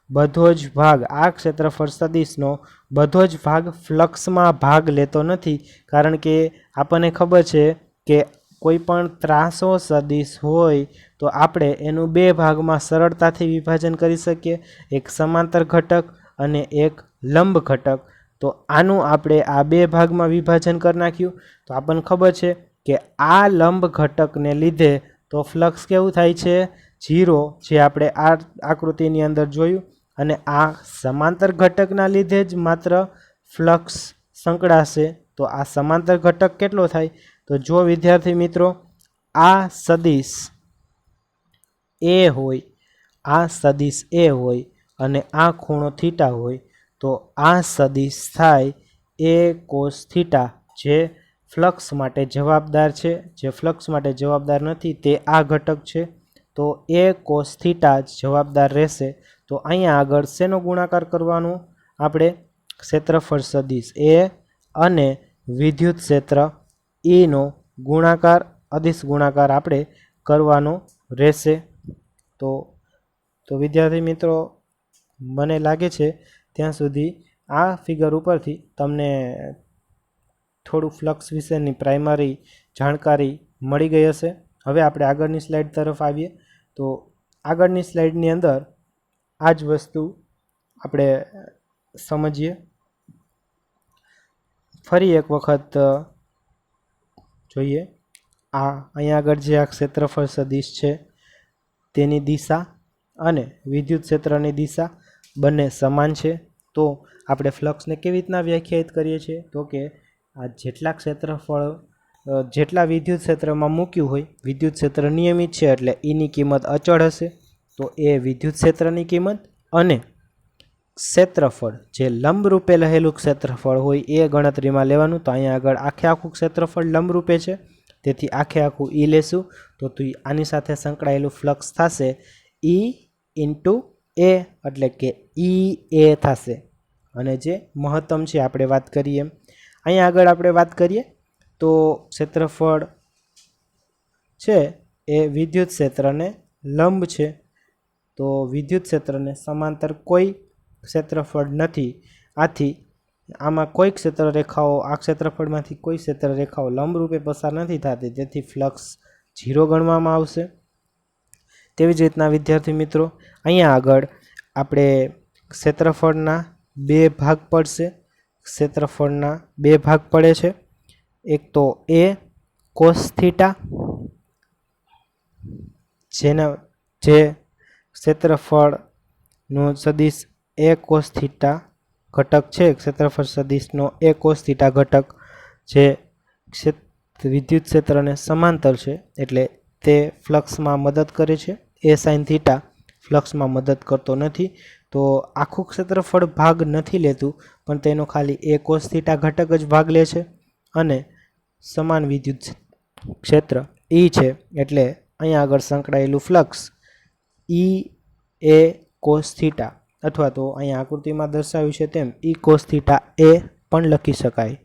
બધો જ ભાગ, આ ક્ષેત્રફળ સદિશનો બધો જ ભાગ ફ્લક્સમાં ભાગ લેતો નથી, કારણ કે આપણને ખબર છે કે કોઈ પણ ત્રાસો સદિશ હોય તો આપણે એનું 2 ભાગમાં સરળતાથી વિભાજન કરી શકીએ, એક સમાંતર ઘટક અને એક લંબ ઘટક। તો આનું આપણે આ 2 ભાગમાં વિભાજન કરી નાખ્યું, તો આપણને ખબર છે કે આ લંબ ઘટકને લીધે તો ફ્લક્સ કેવું થાય છે? 0, જે આપણે આ આકૃતિની અંદર જોયું, અને આ સમાંતર ઘટકના લીધે જ માત્ર ફ્લક્સ સંકળાશે। તો આ સમાંતર ઘટક કેટલો થાય? તો જો વિદ્યાર્થી મિત્રો આ સદિશ એ હોય, આ સદિશ એ હોય અને આ ખૂણો થીટા હોય, તો આ સદિશ થાય એ કોસ થીટા, જે ફ્લક્સ માટે જવાબદાર છે। જે ફ્લક્સ માટે જવાબદાર નથી તે આ ઘટક છે, તો એ કોસ થીટા જ જવાબદાર રહેશે। તો અહીંયા આગળ શેનો ગુણાકાર કરવાનો? આપણે ક્ષેત્રફળ સદિશ એ અને વિદ્યુત ક્ષેત્ર ઈનો ગુણાકાર, અદિશ ગુણાકાર આપણે કરવાનો રહેશે। તો વિદ્યાર્થી મિત્રો મને લાગે છે ત્યાં સુધી આ ફિગર ઉપરથી તમને થોડું ફ્લક્સ વિશેની પ્રાઇમરી જાણકારી મળી ગઈ હશે। હવે આપણે આગળની સ્લાઇડ તરફ આવીએ। તો આગળની સ્લાઇડની અંદર આ જ વસ્તુ આપણે સમજીએ। ફરી એક વખત જોઈએ, અહીંયા આગળ જે આ ક્ષેત્રફળ સદિશ છે તેની દિશા અને વિદ્યુત ક્ષેત્રની દિશા બંને સમાન છે। તો આપણે ફ્લક્સને કેવી રીતના વ્યાખ્યાયિત કરીએ છીએ? તો કે આ જેટલા ક્ષેત્રફળ, જેટલા વિદ્યુત ક્ષેત્રમાં મૂક્યું હોય, વિદ્યુત ક્ષેત્ર નિયમિત છે એટલે એની કિંમત અચળ હશે, તો એ વિદ્યુત ક્ષેત્રની કિંમત, અને ક્ષેત્રફળ જે લંબ રૂપે રહેલું ક્ષેત્રફળ હોય એ ગણતરીમાં લેવાનું। તો અહીંયા આગળ આખે આખું ક્ષેત્રફળ લંબ રૂપે છે, તેથી આખે આખું ઈ લેશું, તો આની સાથે સંકળાયેલું ફ્લક્સ થશે ઈ ઇન્ટુ એ, એટલે કે ઈ એ થશે, અને જે મહત્તમ છે આપણે વાત કરીએ એમ। અહીંયા આગળ આપણે વાત કરીએ તો ક્ષેત્રફળ છે એ વિદ્યુત ક્ષેત્રને લંબ છે, તો વિદ્યુત ક્ષેત્રને સમાંતર કોઈ ક્ષેત્રફળ નથી. આથી આમાં કોઈ ક્ષેત્રરેખાઓ આ ક્ષેત્રફળમાંથી કોઈ ક્ષેત્રરેખાઓ લંબરૂપે પસાર નથી થતી, તેથી ફ્લક્સ 0 ગણવામાં આવશે. તેવી જ રીતના વિદ્યાર્થી મિત્રો અહીંયા આગળ આપણે ક્ષેત્રફળના બે ભાગ પડશે. ક્ષેત્રફળના બે ભાગ પડે છે. એક તો એ કોસ થીટા, જે ક્ષેત્રફળનો સદિશ એ કોસ થીટા ઘટક છે. ક્ષેત્રફળ સદિશનો એ કોસ થીટા ઘટક જે વિદ્યુત ક્ષેત્રને સમાંતર છે, એટલે તે ફ્લક્સમાં મદદ કરે છે. એ સાઇન થીટા ફ્લક્સમાં મદદ કરતો નથી. તો આખું ક્ષેત્રફળ ભાગ નથી લેતું, પણ તેનો ખાલી એ કોસ થીટા ઘટક જ ભાગ લે છે. અને સમાન વિદ્યુત ક્ષેત્ર ઈ છે, એટલે અહીંયા આગળ સંકળાયેલું ફ્લક્સ ઈ એ કોસ થીટા, અથવા તો અહીંયા આકૃતિમાં દર્શાવ્યું છે તેમ ઈ કોસ થીટા એ પણ લખી શકાય.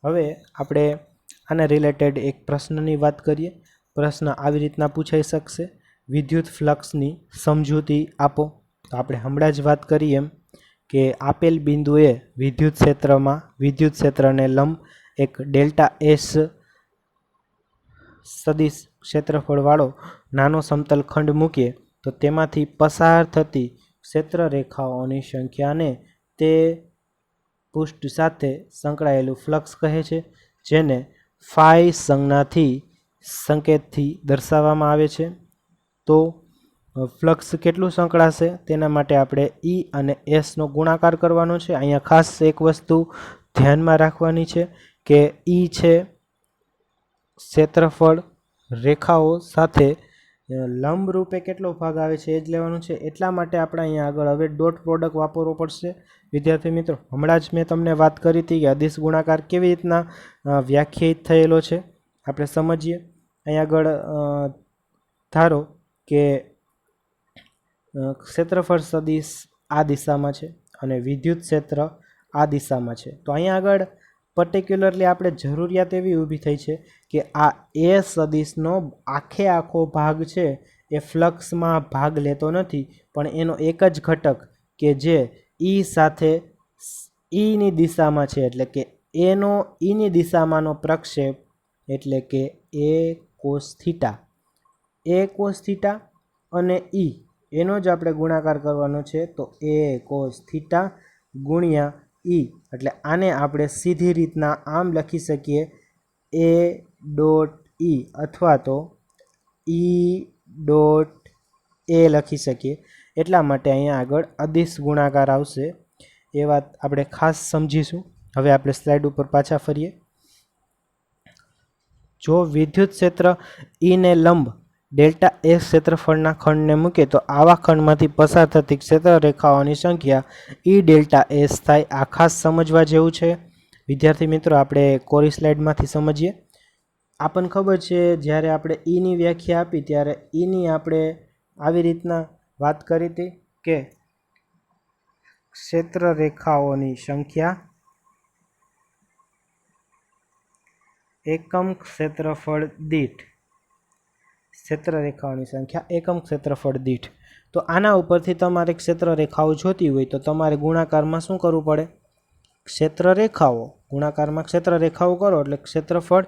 હવે આપણે આના રિલેટેડ એક પ્રશ્નની વાત કરીએ. પ્રશ્ન આવી રીતના પૂછાઈ શકશે: વિદ્યુત ફ્લક્સની સમજૂતી આપો. તો આપણે હમણાં જ વાત કરી એમ કે આપેલ બિંદુએ વિદ્યુત ક્ષેત્રમાં વિદ્યુત ક્ષેત્રને લંબ એક ડેલ્ટા એસ સદિશ ક્ષેત્રફળવાળો નાનો સમતલ ખંડ મૂકીએ તો તેમાંથી પસાર થતી ક્ષેત્રરેખાઓની સંખ્યાને તે પૃષ્ઠ સાથે સંકળાયેલું ફ્લક્સ કહે છે, જેને ફાઈ સંજ્ઞાથી સંકેતથી દર્શાવવામાં આવે છે. તો ફ્લક્સ કેટલું સંકળાશે તેના માટે આપણે ઈ અને એસનો ગુણાકાર કરવાનો છે. અહીંયા ખાસ એક વસ્તુ ધ્યાનમાં રાખવાની છે કે ઈ છે ક્ષેત્રફળ રેખાઓ સાથે લંબ રૂપે કેટલો ભાગ આવે છે એ જ લેવાનું છે. એટલા માટે આપણે અહીંયા આગળ હવે ડોટ પ્રોડક્ટ વાપરવો પડશે. વિદ્યાર્થી મિત્રો, હમણાં જ મેં તમને વાત કરી હતી કે અદિશ ગુણાકાર કેવી રીતના વ્યાખ્યાયિત થયેલો છે, આપણે સમજીએ. અહીંયા આગળ ધારો કે ક્ષેત્રફળ સદિશ આ દિશામાં છે અને વિદ્યુત ક્ષેત્ર આ દિશામાં છે. તો અહીંયા આગળ પર્ટિક્યુલરલી આપણે જરૂરિયાત એવી ઊભી થઈ છે કે આ એ સદિશનો આખો ભાગ છે એ ફ્લક્સમાં ભાગ લેતો નથી, પણ એનો એક જ ઘટક કે જે ઈ સાથે ઈની દિશામાં છે, એટલે કે એનો ઈની દિશામાંનો પ્રક્ષેપ, એટલે કે એ કોસ થીટા. એ કોસ થીટા અને ઈ એનો જ આપણે ગુણાકાર કરવાનો છે. તો એ કોસ થીટા ગુણ્યા ઈ, એટલે આને આપણે સીધી રીતના આમ લખી શકીએ એ ડોટ ઈ અથવા તો ઈ ડોટ એ લખી શકીએ. એટલા માટે અહીંયા આગળ અદિશ ગુણાકાર આવશે. એ વાત આપણે ખાસ સમજીશું. હવે આપણે સ્લાઇડ ઉપર પાછા ફરીએ. જો વિદ્યુત ક્ષેત્ર ઈને લંબ ડેલ્ટા એસ ક્ષેત્રફળના ખંડને મૂકે તો આવા ખંડમાંથી પસાર થતી ક્ષેત્રરેખાઓની સંખ્યા ઈ ડેલ્ટા એસ થાય. આ ખાસ સમજવા જેવું છે. વિદ્યાર્થી મિત્રો, આપણે કોરી સ્લાઇડમાંથી સમજીએ. આપણને ખબર છે જ્યારે આપણે ઈની વ્યાખ્યા આપી ત્યારે ઈની આપણે આવી રીતના વાત કરી હતી કે ક્ષેત્રરેખાઓની સંખ્યા એકમ ક્ષેત્રફળ દીઠ, ક્ષેત્રરેખાઓની સંખ્યા એકમ ક્ષેત્રફળ દીઠ. તો આના ઉપરથી તમારે ક્ષેત્રરેખાઓ જોતી હોય તો તમારે ગુણાકારમાં શું કરવું પડે? ક્ષેત્રરેખાઓ, ગુણાકારમાં ક્ષેત્રરેખાઓ કરો એટલે ક્ષેત્રફળ,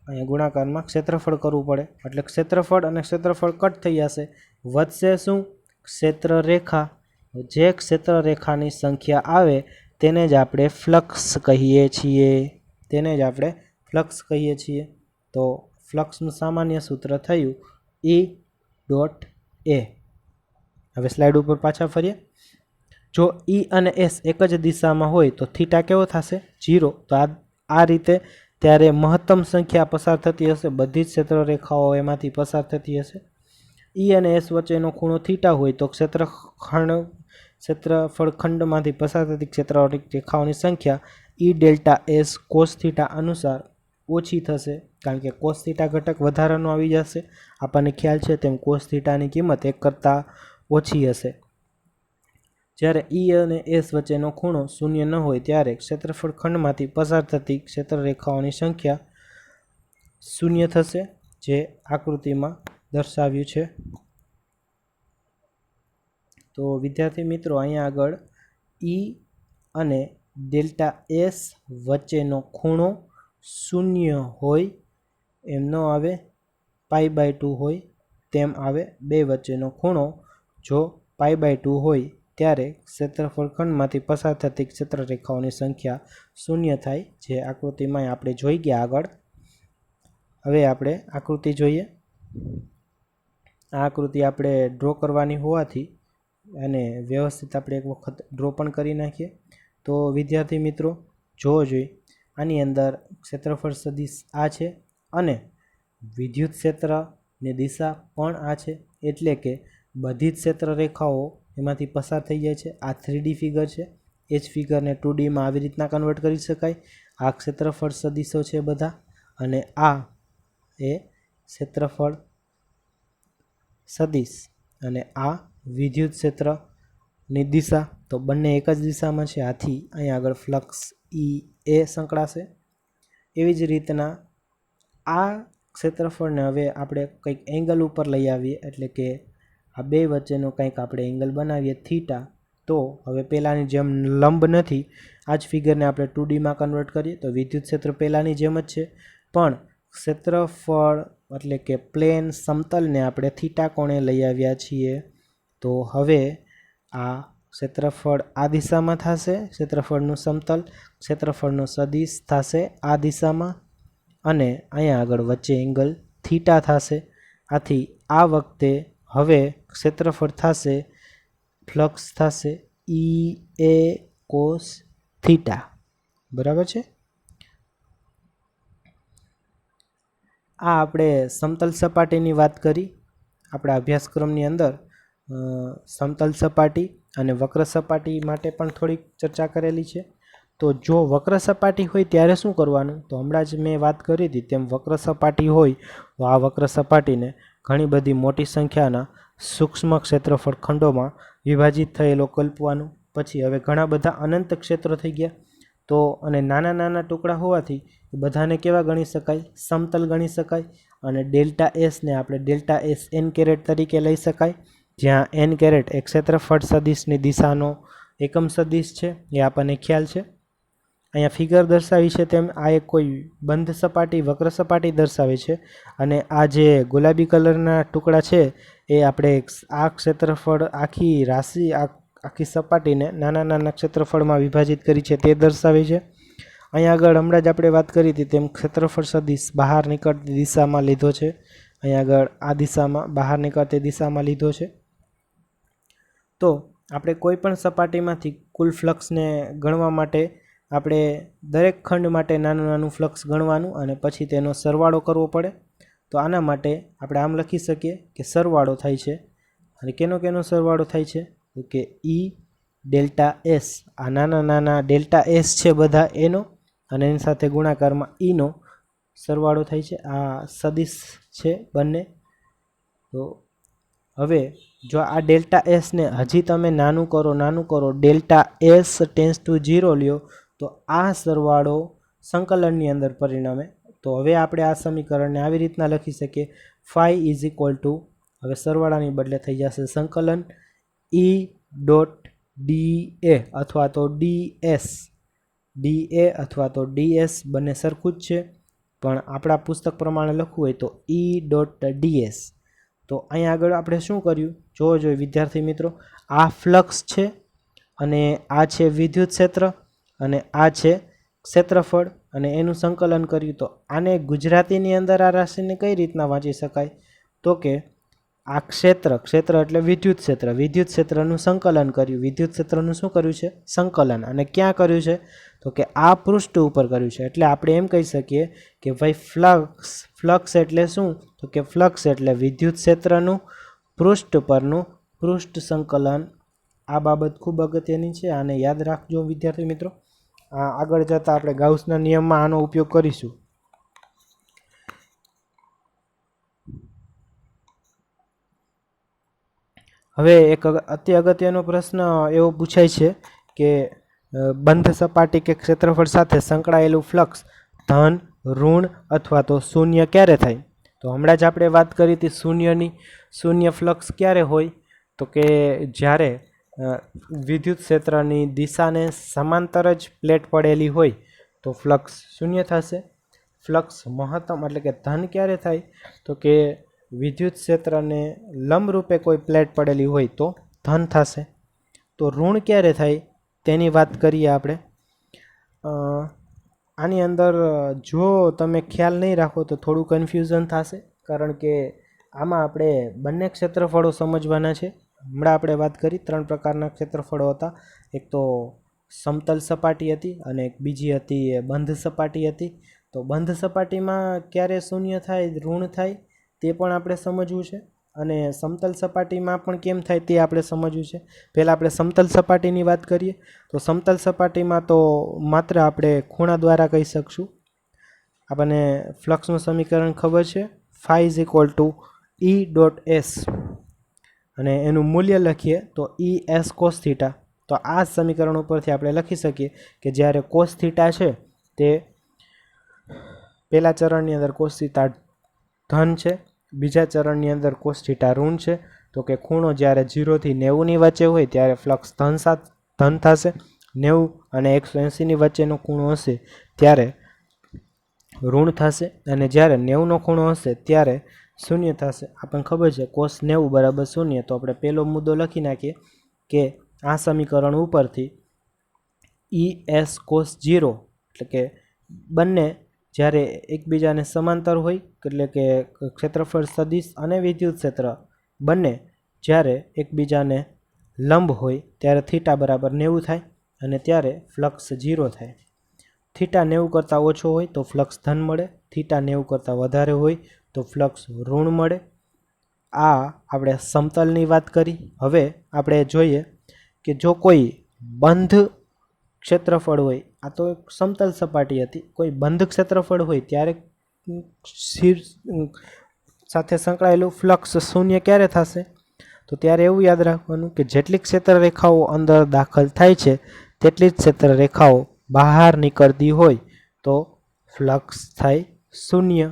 અહીંયા ગુણાકારમાં ક્ષેત્રફળ કરવું પડે એટલે ક્ષેત્રફળ અને ક્ષેત્રફળ કટ થઈ જશે. વધશે શું? ક્ષેત્રરેખા. જે ક્ષેત્રરેખાની સંખ્યા આવે તેને જ આપણે ફ્લક્સ કહીએ છીએ. તેને જ આપણે ફ્લક્સ કહીએ છીએ. તો ફ્લક્સનું સામાન્ય સૂત્ર થયું ઈ ડોટ એ. હવે સ્લાઇડ ઉપર પાછા ફરીએ. જો ઈ અને એસ એક જ દિશામાં હોય તો થીટા કેવો થશે? 0. તો આ રીતે ત્યારે મહત્તમ સંખ્યા પસાર થતી હશે, બધી જ ક્ષેત્રરેખાઓ એમાંથી પસાર થતી હશે. ઈ અને એસ વચ્ચેનો ખૂણો થીટા હોય તો ક્ષેત્રફળ ખંડમાંથી પસાર થતી ક્ષેત્રરેખાઓની સંખ્યા ઈ ડેલ્ટા એસ કોસ થીટા અનુસાર ઓછી થશે, કારણ કે કોસ થીટા ઘટક વધારાનો આવી જશે. આપણને ખ્યાલ છે તેમ કોસ થીટાની કિંમત 1 કરતાં ઓછી હશે. જ્યારે ઈ અને એસ વચ્ચેનો ખૂણો 0 ન હોય ત્યારે ક્ષેત્રફળ ખંડમાંથી પસાર થતી ક્ષેત્રરેખાઓની સંખ્યા 0 થશે, જે આકૃતિમાં દર્શાવ્યું છે. તો વિદ્યાર્થી મિત્રો અહીંયા આગળ E અને ડેલ્ટા એસ વચ્ચેનો ખૂણો શૂન્ય હોય એમ ન આવે, π/2 હોય તેમ આવે. બે વચ્ચેનો ખૂણો જો π/2 હોય ત્યારે ક્ષેત્રફળ ખંડમાંથી પસાર થતી ક્ષેત્રરેખાઓની સંખ્યા શૂન્ય થાય, જે આકૃતિમાં આપણે જોઈ ગયા આગળ. હવે આપણે આકૃતિ જોઈએ. આ આકૃતિ આપણે ડ્રો કરવાની હોવાથી અને વ્યવસ્થિત આપણે એક વખત ડ્રો પણ કરી નાખીએ. તો વિદ્યાર્થી મિત્રો જોવો જોઈએ, આની અંદર ક્ષેત્રફળ સદિશ આ છે અને વિદ્યુત ક્ષેત્રની દિશા પણ આ છે, એટલે કે બધી જ ક્ષેત્રરેખાઓ એમાંથી પસાર થઈ જાય છે. આ 3D ફિગર છે. એ જ ફિગરને 2Dમાં આવી રીતના કન્વર્ટ કરી શકાય. આ ક્ષેત્રફળ સદિશો છે બધા, અને આ એ ક્ષેત્રફળ સદિશ અને આ વિદ્યુત ક્ષેત્રની દિશા. તો બંને એક જ દિશામાં છે, આથી અહીંયા આગળ ફ્લક્સ એ સંકળાશે. એવી જ રીતના આ ક્ષેત્રફળને હવે આપણે કંઈક એંગલ ઉપર લઈ આવીએ, એટલે કે આ બે વચ્ચેનો કંઈક આપણે એંગલ બનાવીએ θ. તો હવે પહેલાંની જેમ લંબ નથી, આ જ ફિગરને આપણે 2Dમાં કન્વર્ટ કરીએ તો વિદ્યુત ક્ષેત્ર પહેલાંની જેમ જ છે, પણ ક્ષેત્રફળ એટલે કે પ્લેન સમતલને આપણે θ કોણે લઈ આવ્યા છીએ. તો હવે આ ક્ષેત્રફળ આ દિશામાં થશે, ક્ષેત્રફળનું સમતલ, ક્ષેત્રફળનું સદિશ થશે આ દિશામાં, અને અહીંયા આગળ વચ્ચે એંગલ θ થશે. આથી આ વખતે હવે ક્ષેત્રફળ થશે, ફ્લક્સ થશે EA cos θ. બરાબર છે. આ આપણે સમતલ સપાટીની વાત કરી. આપણા અભ્યાસક્રમની અંદર સમતલ સપાટી અને વક્ર સપાટી માટે પણ થોડીક ચર્ચા કરેલી છે. તો જો વક્ર સપાટી હોય ત્યારે શું કરવાનું, તો હમણાં જ મેં વાત કરી હતી તેમ વક્ર સપાટી હોય તો આ વક્ર સપાટીને ઘણી બધી મોટી સંખ્યાના સૂક્ષ્મ ક્ષેત્રફળ ખંડોમાં વિભાજિત થયેલો કલ્પવાનું. પછી હવે ઘણા બધા અનંત ક્ષેત્રો થઈ ગયા, તો અને નાના નાના ટુકડા હોવાથી બધાને કેવા ગણી શકાય, સમતલ ગણી શકાય. અને ડેલ્ટા એસને આપણે ડેલ્ટા એસ n કેરેટ તરીકે લઈ શકાય, જ્યાં n કેરેટ એ ક્ષેત્રફળ સદિશની દિશાનો એકમ સદિશ છે, એ આપણને ખ્યાલ છે. અહીંયા ફિગર દર્શાવી છે તેમ આ એક કોઈ બંધ સપાટી, વક્ર સપાટી દર્શાવે છે, અને આ જે ગુલાબી કલરના ટુકડા છે એ આપણે આ ક્ષેત્રફળ આખી રાશિ, આખી સપાટીને નાના નાના ક્ષેત્રફળમાં વિભાજિત કરી છે તે દર્શાવે છે. અહીંયા આગળ હમણાં જ આપણે વાત કરી હતી તેમ ક્ષેત્રફળ સદિશ બહાર નીકળતી દિશામાં લીધો છે. અહીંયા આગળ આ દિશામાં બહાર નીકળતી દિશામાં લીધો છે. તો આપણે કોઈ પણ સપાટીમાંથી કુલ ફ્લક્સને ગણવા માટે આપણે દરેક ખંડ માટે નાનું નાનું ફ્લક્સ ગણવાનું અને પછી તેનો સરવાળો કરવો પડે. તો આના માટે આપણે આમ લખી શકીએ કે સરવાળો થાય છે, અને કેનો સરવાળો થાય છે, તો કે E ડેલ્ટા એસ, આ નાના નાના ડેલ્ટા એસ છે બધા એનો, અને એની સાથે ગુણાકારમાં ઈનો સરવાળો થાય છે. આ સદિશ છે બંને. તો હવે જો આ ડેલ્ટા એસને હજી તમે નાનું કરો, ડેલ્ટા એસ ટેન્સ ટુ 0 લ્યો, તો આ સરવાળો સંકલનની અંદર પરિણમે. તો હવે આપણે આ સમીકરણને આવી રીતના લખી શકીએ, phi ઇઝ ઇક્વલ ટુ, હવે સરવાળાની બદલે થઈ જશે સંકલન E ડોટ DA અથવા તો DS, DA અથવા તો DS બંને સરખું જ છે, પણ આપણા પુસ્તક પ્રમાણે લખવું હોય તો E ડોટ DS. તો અહીંયા આગળ આપણે શું કર્યું જોવો જોઈએ વિદ્યાર્થી મિત્રો, આ ફ્લક્સ છે અને આ છે વિદ્યુત ક્ષેત્ર અને આ છે ક્ષેત્રફળ, અને એનું સંકલન કર્યું. તો આને ગુજરાતીની અંદર આ રાશિને કઈ રીતના વાંચી શકાય, તો કે આ ક્ષેત્ર એટલે વિદ્યુત ક્ષેત્રનું સંકલન કર્યું. વિદ્યુત ક્ષેત્રનું શું કર્યું છે, સંકલન, અને ક્યાં કર્યું છે, તો કે આ પૃષ્ઠ ઉપર કર્યું છે. એટલે આપણે એમ કહી શકીએ કે ભાઈ ફ્લક્સ એટલે શું, તો કે ફ્લક્સ એટલે વિદ્યુત ક્ષેત્રનું પૃષ્ઠ પરનું પૃષ્ઠ સંકલન. આ બાબત ખૂબ અગત્યની છે, આને યાદ રાખજો વિદ્યાર્થી મિત્રો. આગળ જતાં આપણે ગાઉસના નિયમમાં આનો ઉપયોગ કરીશું. હવે એક અતિ અગત્યનો પ્રશ્ન એવો પૂછાય છે કે બંધ સપાટી કે ક્ષેત્રફળ સાથે સંકળાયેલું ફ્લક્સ ધન, ઋણ અથવા તો શૂન્ય ક્યારે થાય. તો હમણાં જ આપણે વાત કરી હતી શૂન્ય ફ્લક્સ ક્યારે હોય, તો કે જ્યારે વિદ્યુત ક્ષેત્રની દિશાને સમાંતર જ પ્લેટ પડેલી હોય તો ફ્લક્સ શૂન્ય થશે. ફ્લક્સ મહત્તમ એટલે કે ધન ક્યારે થાય તો કે વિદ્યુત ક્ષેત્રને લંબરૂપે કોઈ પ્લેટ પડેલી હોય તો ધન થશે. તો ઋણ ક્યારે થાય તેની વાત કરીએ આપણે. આની અંદર જો તમે ખ્યાલ નહીં રાખો તો થોડું કન્ફ્યુઝન થશે, કારણ કે આમાં આપણે બંને ક્ષેત્રફળો સમજવાના છે. હમણાં આપણે વાત કરી 3 પ્રકારના ક્ષેત્રફળો હતા. એક તો સમતલ સપાટી હતી અને એક બીજી હતી બંધ સપાટી હતી. તો બંધ સપાટીમાં ક્યારે શૂન્ય થાય, ઋણ થાય તે પણ આપણે સમજવું છે, અને સમતલ સપાટીમાં પણ કેમ થાય તે આપણે સમજવું છે. પહેલાં આપણે સમતલ સપાટીની વાત કરીએ તો સમતલ સપાટીમાં તો માત્ર આપણે ખૂણા દ્વારા કહી શકશું. આપણને ફ્લક્સનું સમીકરણ ખબર છે, φ = E.S, અને એનું મૂલ્ય લખીએ તો ES cos θ. તો આ સમીકરણ ઉપરથી આપણે લખી શકીએ કે જ્યારે cos θ છે તે પહેલા ચરણની અંદર cos θ ધન છે, બીજા ચરણની અંદર cos θ ઋણ છે. તો કે ખૂણો જ્યારે 0 થી 90ની વચ્ચે હોય ત્યારે ફ્લક્સ ધન થશે. 90 અને 180ની વચ્ચેનો ખૂણો હશે ત્યારે ઋણ થશે, અને જ્યારે 90નો ખૂણો હશે ત્યારે શૂન્ય થશે. આપણને ખબર છે cos 90 = 0. તો આપણે પહેલો મુદ્દો લખી નાખીએ કે આ સમીકરણ ઉપરથી ES cos 0 એટલે કે બંને જ્યારે એકબીજાને સમાંતર હોય, એટલે કે ક્ષેત્રફળ સદિશ અને વિદ્યુત ક્ષેત્ર બંને જ્યારે એકબીજાને લંબ હોય ત્યારે θ = 90 થાય અને ત્યારે ફ્લક્સ 0 થાય. θ 90 કરતાં ઓછો હોય તો ફ્લક્સ ધન મળે, θ 90 કરતાં વધારે હોય તો ફ્લક્સ ઋણ મળે. આ આપણે સમતલની વાત કરી. હવે આપણે જોઈએ કે જો કોઈ બંધ ક્ષેત્રફળ હોય, આ તો એક સમતલ સપાટી હતી, કોઈ બંધ ક્ષેત્રફળ હોય ત્યારે સાથે સંકળાયેલું ફ્લક્સ શૂન્ય ક્યારે થશે તો ત્યારે એવું યાદ રાખવાનું કે જેટલી ક્ષેત્ર રેખાઓ અંદર દાખલ થાય છે તેટલી જ ક્ષેત્ર રેખાઓ બહાર નીકળતી હોય તો ફ્લક્સ થાય શૂન્ય.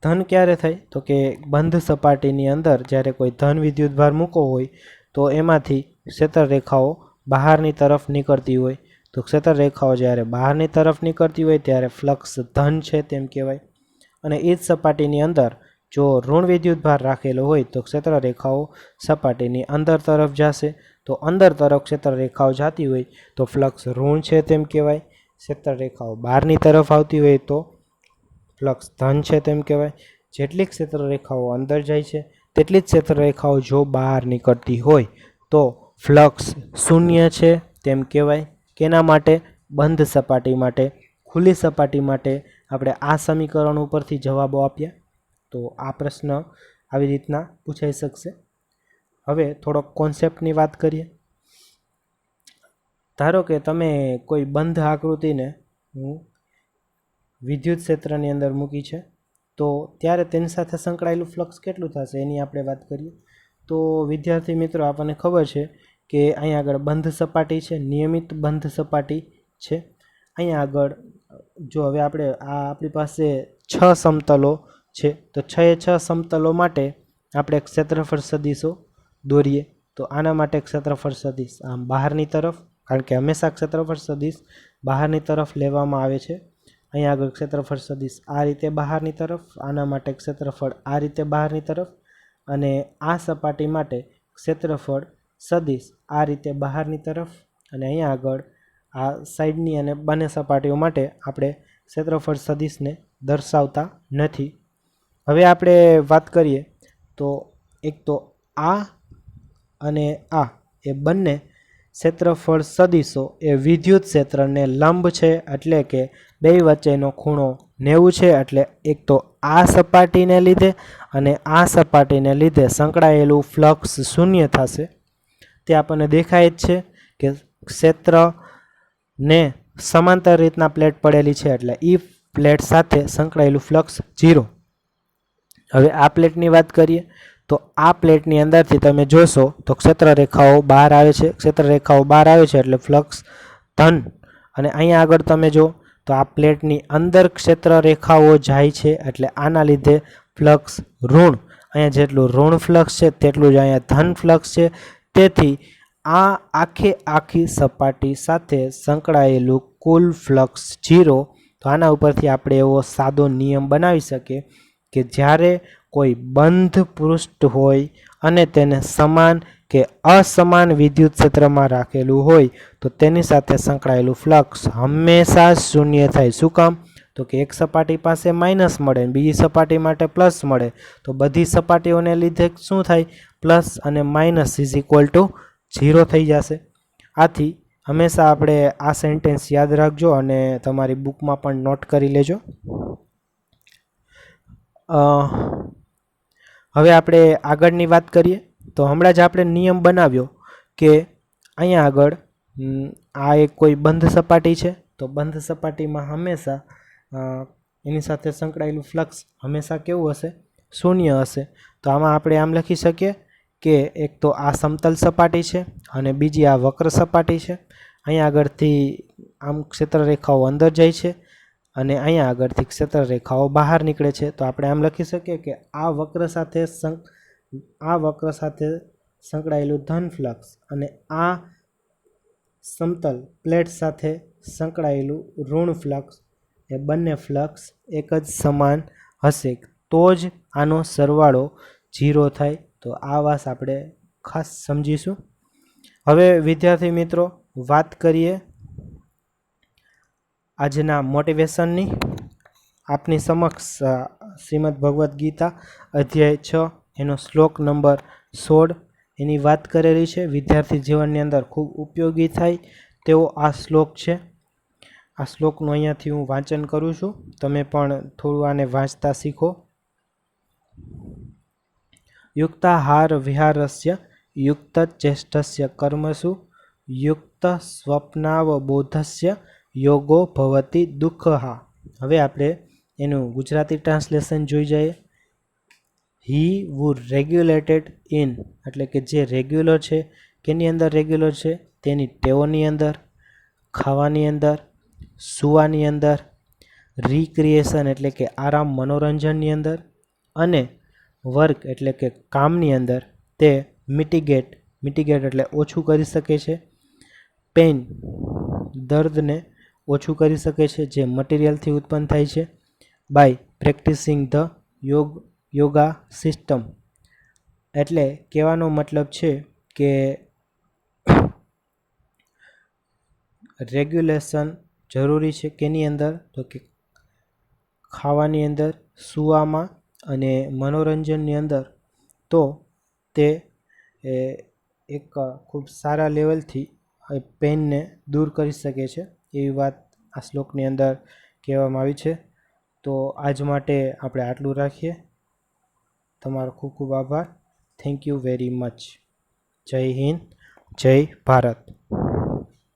ધન ક્યારે થાય તો કે બંધ સપાટીની અંદર જ્યારે કોઈ ધન વિદ્યુતભાર મૂકો હોય તો એમાંથી ક્ષેત્ર રેખાઓ બહારની તરફ નીકળતી હોય. તો ક્ષેત્ર રેખાઓ જ્યારે બહારની તરફ નીકળતી હોય ત્યારે ફ્લક્સ ધન છે તેમ કહેવાય. અને એ જ સપાટીની અંદર જો ઋણ વિદ્યુતભાર રાખેલો હોય તો ક્ષેત્ર રેખાઓ સપાટીની અંદર તરફ જશે. તો અંદર તરફ ક્ષેત્ર રેખાઓ જતી હોય તો ફ્લક્સ ઋણ છે તેમ કહેવાય. ક્ષેત્ર રેખાઓ બહારની તરફ આવતી હોય તો ફ્લક્સ ધન છે તેમ કહેવાય. જેટલી ક્ષેત્ર રેખાઓ અંદર જાય છે તેટલી જ ક્ષેત્ર રેખાઓ જો બહાર નીકળતી હોય તો ફ્લક્સ શૂન્ય છે તેમ કહેવાય. કેના માટે? બંધ સપાટી માટે. ખુલ્લી સપાટી માટે આપણે આ સમીકરણ ઉપરથી જવાબો આપ્યા. તો આ પ્રશ્ન આવી રીતના પૂછાઈ શકશે. હવે થોડોક કોન્સેપ્ટની વાત કરીએ. ધારો કે તમે કોઈ બંધ આકૃતિને વિદ્યુત ક્ષેત્રની અંદર મૂકી છે, તો ત્યારે તેની સાથે સંકળાયેલું ફ્લક્સ કેટલું થશે એની આપણે વાત કરીએ. તો વિદ્યાર્થી મિત્રો, આપણને ખબર છે કે અહીંયા આગળ બંધ સપાટી છે, નિયમિત બંધ સપાટી છે. અહીંયા આગળ જો હવે આપણે આપણી પાસે 6 સમતલો છે, તો 6 સમતલો માટે આપણે ક્ષેત્રફળ સદિશો દોરીએ. તો આના માટે ક્ષેત્રફળ સદિશ આમ બહારની તરફ, કારણ કે હંમેશા ક્ષેત્રફળ સદિશ બહારની તરફ લેવામાં આવે છે. અહીંયા આગળ ક્ષેત્રફળ સદિશ આ રીતે બહારની તરફ, આના માટે ક્ષેત્રફળ આ રીતે બહારની તરફ, અને આ સપાટી માટે ક્ષેત્રફળ સદિશ આ રીતે બહારની તરફ, અને અહીંયા આગળ આ સાઈડની અને બંને સપાટીઓ માટે આપણે ક્ષેત્રફળ સદિશને દર્શાવતા નથી. હવે આપણે વાત કરીએ તો એક તો આ અને આ એ બંને ક્ષેત્રફળ સદિશો એ વિદ્યુત ક્ષેત્રને લંબ છે, એટલે કે બે વચ્ચેનો ખૂણો 90 છે. એટલે એક તો આ સપાટીને લીધે અને આ સપાટીને લીધે સંકળાયેલું ફ્લક્સ શૂન્ય થશે. તે આપણને દેખાય જ છે કે ક્ષેત્રને સમાંતર રીતના પ્લેટ પડેલી છે, એટલે એ પ્લેટ સાથે સંકળાયેલું ફ્લક્સ 0. હવે આ પ્લેટની વાત કરીએ તો આ પ્લેટની અંદરથી તમે જોશો તો ક્ષેત્ર રેખાઓ બહાર આવે છે. ક્ષેત્ર રેખાઓ બહાર આવે છે એટલે ફ્લક્સ ધન. અને અહીંયા આગળ તમે જો તો આ પ્લેટની અંદર ક્ષેત્ર રેખાઓ જાય છે, એટલે આના લીધે ફ્લક્સ ઋણ. અહીંયા જેટલું ઋણ ફ્લક્સ છે તેટલું જ અહીંયા ધન ફ્લક્સ છે. તેથી આ આખી સપાટી સાથે સંકળાયેલું કુલ ફ્લક્સ 0. તો આના ઉપરથી આપણે એવો સાદો નિયમ બનાવી શકીએ કે જ્યારે કોઈ બંધ પૃષ્ઠ હોય અને તેને સમાન કે અસમાન વિદ્યુત ક્ષેત્રમાં રાખેલું હોય તો તેની સાથે સંકળાયેલું ફ્લક્સ હંમેશા શૂન્ય થાય. શું કામ? તો કે એક સપાટી પાસે માઇનસ મળે અને બીજી સપાટી માટે પ્લસ મળે. તો બધી સપાટીઓને લીધે શું થાય? પ્લસ અને માઇનસ ઇઝ ઇક્વલ ટુ 0 થઈ જશે. આથી હંમેશા આપણે આ સેન્ટેન્સ યાદ રાખજો અને તમારી બુકમાં પણ નોટ કરી લેજો. હવે આપણે આગળની વાત કરીએ તો હમણાં જ આપણે નિયમ બનાવ્યો કે અહીંયા આગળ આ એક કોઈ બંધ સપાટી છે તો બંધ સપાટીમાં હંમેશા એની સાથે સંકળાયેલું ફ્લક્સ હંમેશા કેવું હશે? શૂન્ય હશે. તો આમાં આપણે આમ લખી શકીએ કે એક તો આ સમતલ સપાટી છે અને બીજી આ વક્ર સપાટી છે. અહીંયા આગળથી આમ ક્ષેત્રરેખાઓ અંદર જાય છે અને અહીંયા આગળથી ક્ષેત્રરેખાઓ બહાર નીકળે છે. તો આપણે આમ લખી શકીએ કે આ વક્ર સાથે સંકળાયેલું ધન ફ્લક્સ અને આ સમતલ પ્લેટ સાથે સંકળાયેલું ઋણ ફ્લક્સ એ બંને ફ્લક્સ એક જ સમાન હશે તો જ આનો સરવાળો 0 થાય. તો આ વાત આપણે ખાસ સમજીશું. હવે વિદ્યાર્થી મિત્રો વાત કરીએ આજના મોટિવેશનની. આપની સમક્ષ શ્રીમદ ભગવદ્ ગીતા અધ્યાય 6 એનો શ્લોક નંબર 16 એની વાત કરેલી છે. વિદ્યાર્થી જીવનની અંદર ખૂબ ઉપયોગી થાય તેવો આ શ્લોક છે. આ શ્લોકનું અહીંયાથી હું વાંચન કરું છું. તમે પણ થોડું આને વાંચતા શીખો. યુક્તાહાર વિહારસ્ય યુક્ત ચેષ્ટસ્ય કર્મસુ યુક્ત સ્વપ્નાવબોધસ્ય યોગો ભવતિ દુઃખા. હવે આપણે એનું ગુજરાતી ટ્રાન્સલેશન જોઈ જઈએ. હી વુ રેગ્યુલેટેડ ઇન એટલે કે જે રેગ્યુલર છે. કેની અંદર રેગ્યુલર છે? તેની ટેવોની અંદર, ખાવાની અંદર, સૂવાની અંદર, રિક્રિએશન એટલે કે આરામ મનોરંજનની અંદર અને વર્ક એટલે કે કામની અંદર તે મિટિગેટ એટલે ઓછું કરી શકે છે. પેઇન દર્દને ઓછું કરી શકે છે જે મટીરિયલથી ઉત્પન્ન થાય છે. By practising the yoga system એટલે કહેવાનો મતલબ છે કે રેગ્યુલેશન જરૂરી છે. કેની અંદર? તો કે ખાવાની અંદર, સૂવામાં અને મનોરંજનની અંદર. તો તે એક ખૂબ સારા લેવલથી પેઇનને દૂર કરી શકે છે એવી વાત આ શ્લોકની અંદર કહેવામાં આવી છે. તો આજ માટે આપણે આટલું રાખીએ. તમારો ખૂબ ખૂબ આભાર. Thank you very much. જય હિન્દ, જય ભારત.